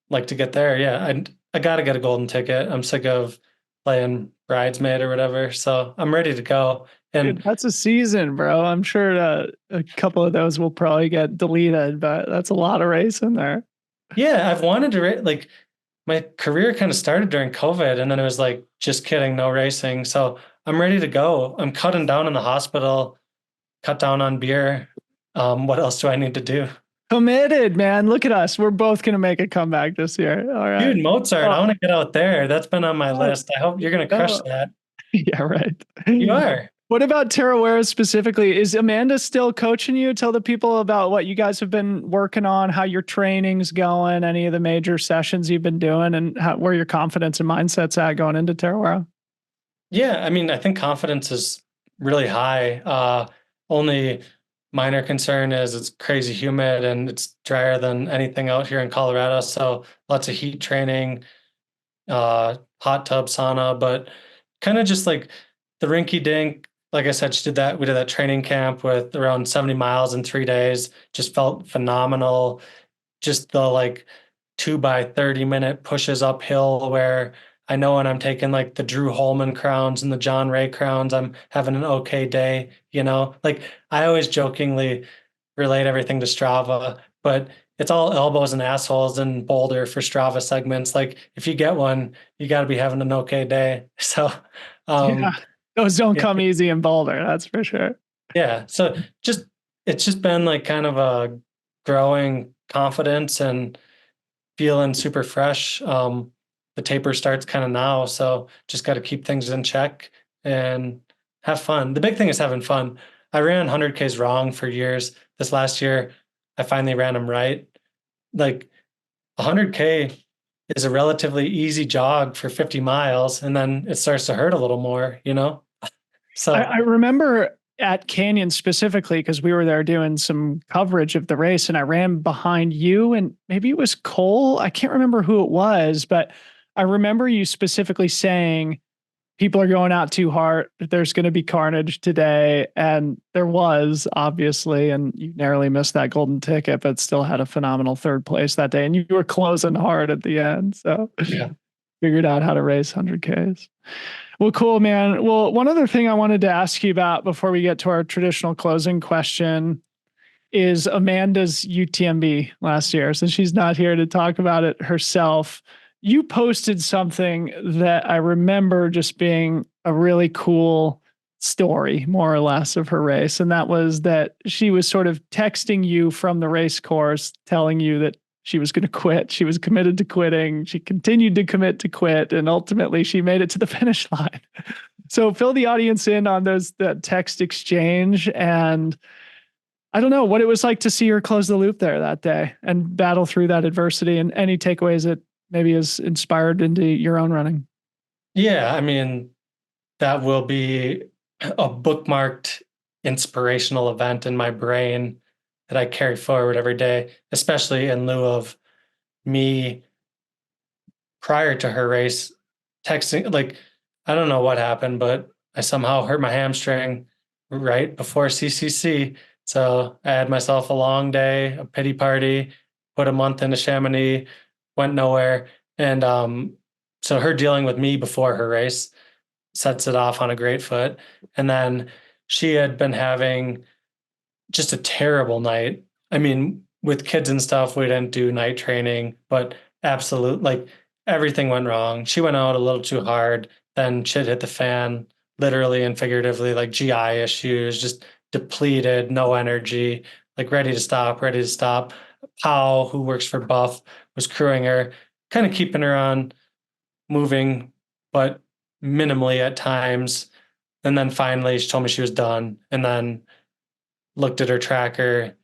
like to get there. Yeah. I got to get a golden ticket. I'm sick of playing bridesmaid or whatever. So I'm ready to go. And dude, that's a season, bro. I'm sure a couple of those will probably get deleted, but that's a lot of racing there. yeah, I've wanted to like my career kind of started during COVID and then it was like, just kidding, no racing. So I'm ready to go. I'm cutting down in the hospital, cut down on beer. What else do I need to do? Committed, man. Look at us. We're both going to make a comeback this year. All right. Dude, Mozart, Oh, I want to get out there. That's been on my God. list. I hope you're going to crush No. that. Yeah, right. You are. What about Tarawera specifically? Is Amanda still coaching you? Tell the people about what you guys have been working on, how your training's going, any of the major sessions you've been doing, and where your confidence and mindset's at going into Tarawera. Yeah, I mean, I think confidence is really high. Only minor concern is it's crazy humid and it's drier than anything out here in Colorado. So lots of heat training, hot tub sauna, but kind of just like the rinky dink. Like I said, we did that training camp with around 70 miles in 3 days. Just felt phenomenal. Just the like 2 by 30 minute pushes uphill where I know when I'm taking like the Drew Holman crowns and the John Ray crowns, I'm having an okay day, you know? Like I always jokingly relate everything to Strava, but it's all elbows and assholes and Boulder for Strava segments. Like if you get one, you got to be having an okay day. So, Yeah, um, those don't yeah, come easy in Boulder, that's for sure. yeah. So just, it's just been like kind of a growing confidence and feeling super fresh. The taper starts kind of now, so just got to keep things in check and have fun. The big thing is having fun. I ran 100Ks wrong for years. This last year, I finally ran them right. Like 100K is a relatively easy jog for 50 miles, and then it starts to hurt a little more, you know? So, I remember at Canyon specifically because we were there doing some coverage of the race, and I ran behind you, and maybe it was Cole. I can't remember who it was, but I remember you specifically saying people are going out too hard. There's going to be carnage today. And there was, obviously, and you narrowly missed that golden ticket, but still had a phenomenal third place that day. And you were closing hard at the end. So yeah. figured out how to race 100Ks. Well, cool, man. Well, one other thing I wanted to ask you about before we get to our traditional closing question is Amanda's UTMB last year. Since she's not here to talk about it herself, you posted something that I remember just being a really cool story, more or less, of her race. And that was that she was sort of texting you from the race course, telling you that she was going to quit. She was committed to quitting. She continued to commit to quit. And ultimately, she made it to the finish line. So fill the audience in on that text exchange. And I don't know what it was like to see her close the loop there that day and battle through that adversity, and any takeaways that maybe is inspired into your own running. Yeah, I mean, that will be a bookmarked inspirational event in my brain that I carry forward every day, especially in lieu of me prior to her race texting. Like, I don't know what happened, but I somehow hurt my hamstring right before CCC. So I had myself a long day, a pity party, put a month into Chamonix, went nowhere. And so her dealing with me before her race sets it off on a great foot. And then she had been having just a terrible night. I mean, with kids and stuff, we didn't do night training, but absolute, like everything went wrong. She went out a little too hard, then shit hit the fan, literally and figuratively, like GI issues, just depleted, no energy, like ready to stop, ready to stop. Powell, who works for Buff, was crewing her, kind of keeping her on moving, but minimally at times. And then finally she told me she was done. And then looked at her tracker,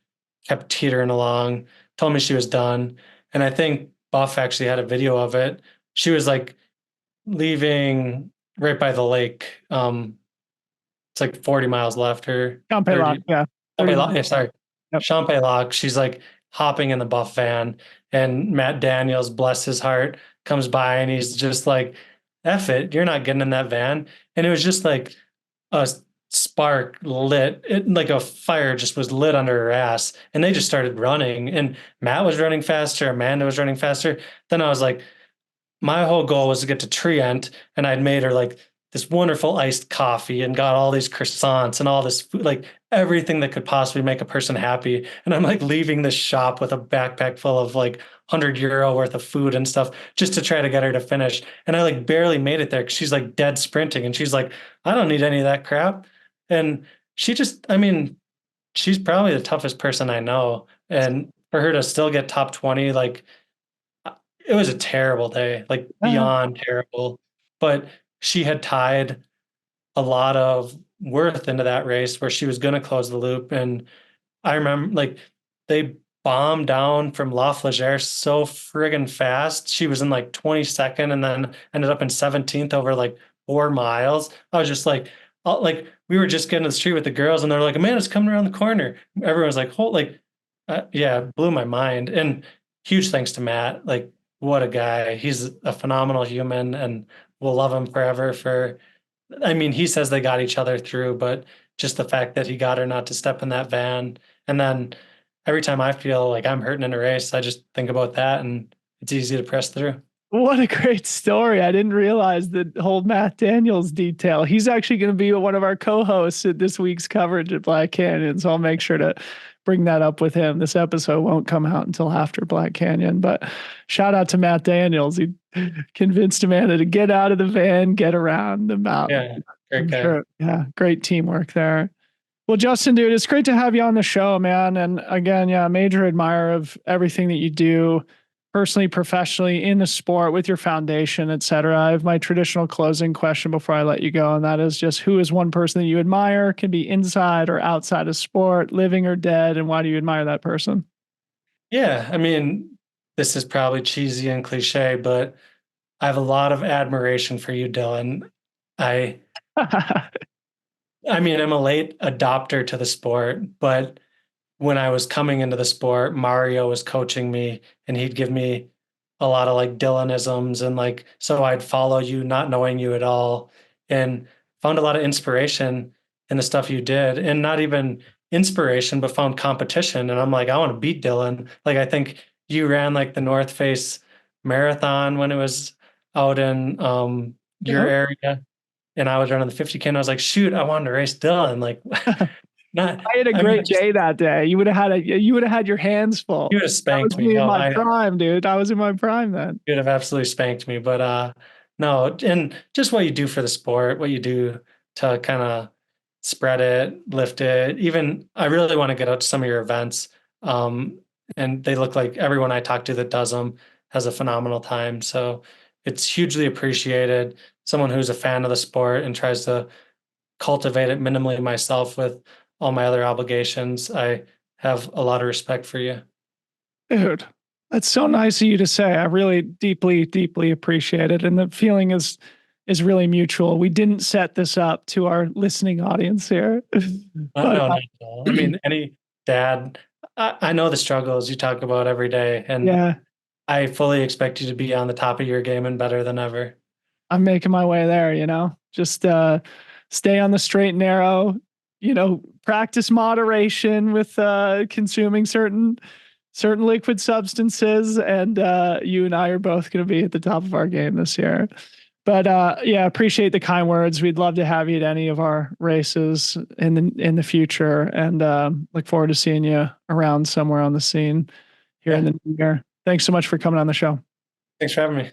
kept teetering along, told me she was done. And I think Buff actually had a video of it. She was like leaving right by the lake. It's like 40 miles left or Campe Lock, 30. yeah. Champay Lock, yeah, sorry. Yep. Champay Lock. She's like hopping in the Buff van, and Matt Daniels, bless his heart, comes by and he's just like, F it, you're not getting in that van. And it was just like a spark lit, it like a fire just was lit under her ass, and they just started running. And Matt was running faster, Amanda was running faster. Then I was like, my whole goal was to get to Trient, and I'd made her like this wonderful iced coffee and got all these croissants and all this food, like everything that could possibly make a person happy. And I'm like leaving this shop with a backpack full of like €100 worth of food and stuff just to try to get her to finish. And I like barely made it there because she's like dead sprinting. And she's like, I don't need any of that crap. And she just, I mean, she's probably the toughest person I know. And for her to still get top 20, like it was a terrible day, like beyond terrible. But she had tied a lot of worth into that race where she was going to close the loop. And I remember like they bombed down from La Flagere so friggin' fast. She was in like 22nd and then ended up in 17th over like 4 miles. I was just like we were just getting to the street with the girls and they're like, Amanda's coming around the corner. Everyone was like, hold, like, yeah, it blew my mind. And huge thanks to Matt. Like, what a guy. He's a phenomenal human and we'll love him forever for, I mean, he says they got each other through, but just the fact that he got her not to step in that van. And then every time I feel like I'm hurting in a race, I just think about that and it's easy to press through. What a great story. I didn't realize the whole Matt Daniels detail. He's actually going to be one of our co-hosts at this week's coverage at Black Canyon. So I'll make sure to bring that up with him. This episode won't come out until after Black Canyon, but shout out to Matt Daniels. He convinced Amanda to get out of the van, get around the mountain. Yeah, great guy. Sure. Yeah, great teamwork there. Well, Justin, dude, it's great to have you on the show, man. And again, yeah, major admirer of everything that you do personally, professionally, in the sport, with your foundation, et cetera. I have my traditional closing question before I let you go. And that is just, who is one person that you admire, can be inside or outside of sport, living or dead, and why do you admire that person? Yeah, I mean, this is probably cheesy and cliche, but I have a lot of admiration for you, Dylan. I I mean, I'm a late adopter to the sport, but when I was coming into the sport, Mario was coaching me and he'd give me a lot of like Dylanisms and like, so I'd follow you, not knowing you at all, and found a lot of inspiration in the stuff you did, and not even inspiration, but found competition. And I'm like, I want to beat Dylan. Like, I think you ran like the North Face marathon when it was out in your Yep. area, and I was running the 50K and I was like, shoot, I wanted to race Dylan. Like, not, I had a I mean, great day that day. You would have had your hands full. you would have That spanked was me. me in Oh, my prime, dude. I was in my prime then. you'd have absolutely spanked me. But no, and just what you do for the sport, what you do to kind of spread it, lift it. Even I really want to get out to some of your events. And they look like everyone I talk to that does them has a phenomenal time. So it's hugely appreciated. Someone who's a fan of the sport and tries to cultivate it minimally myself with all my other obligations. I have a lot of respect for you. Dude, that's so nice of you to say. I really deeply, deeply appreciate it. And the feeling is really mutual. We didn't set this up to our listening audience here. But No, not at all. I mean, any dad, I know the struggles you talk about every day, and yeah, I fully expect you to be on the top of your game and better than ever. I'm making my way there, Just stay on the straight and narrow, practice moderation with consuming certain liquid substances, and you and I are both going to be at the top of our game this year. But yeah, appreciate the kind words. We'd love to have you at any of our races in the future, and look forward to seeing you around somewhere on the scene here in the new year. Thanks so much for coming on the show. Thanks for having me.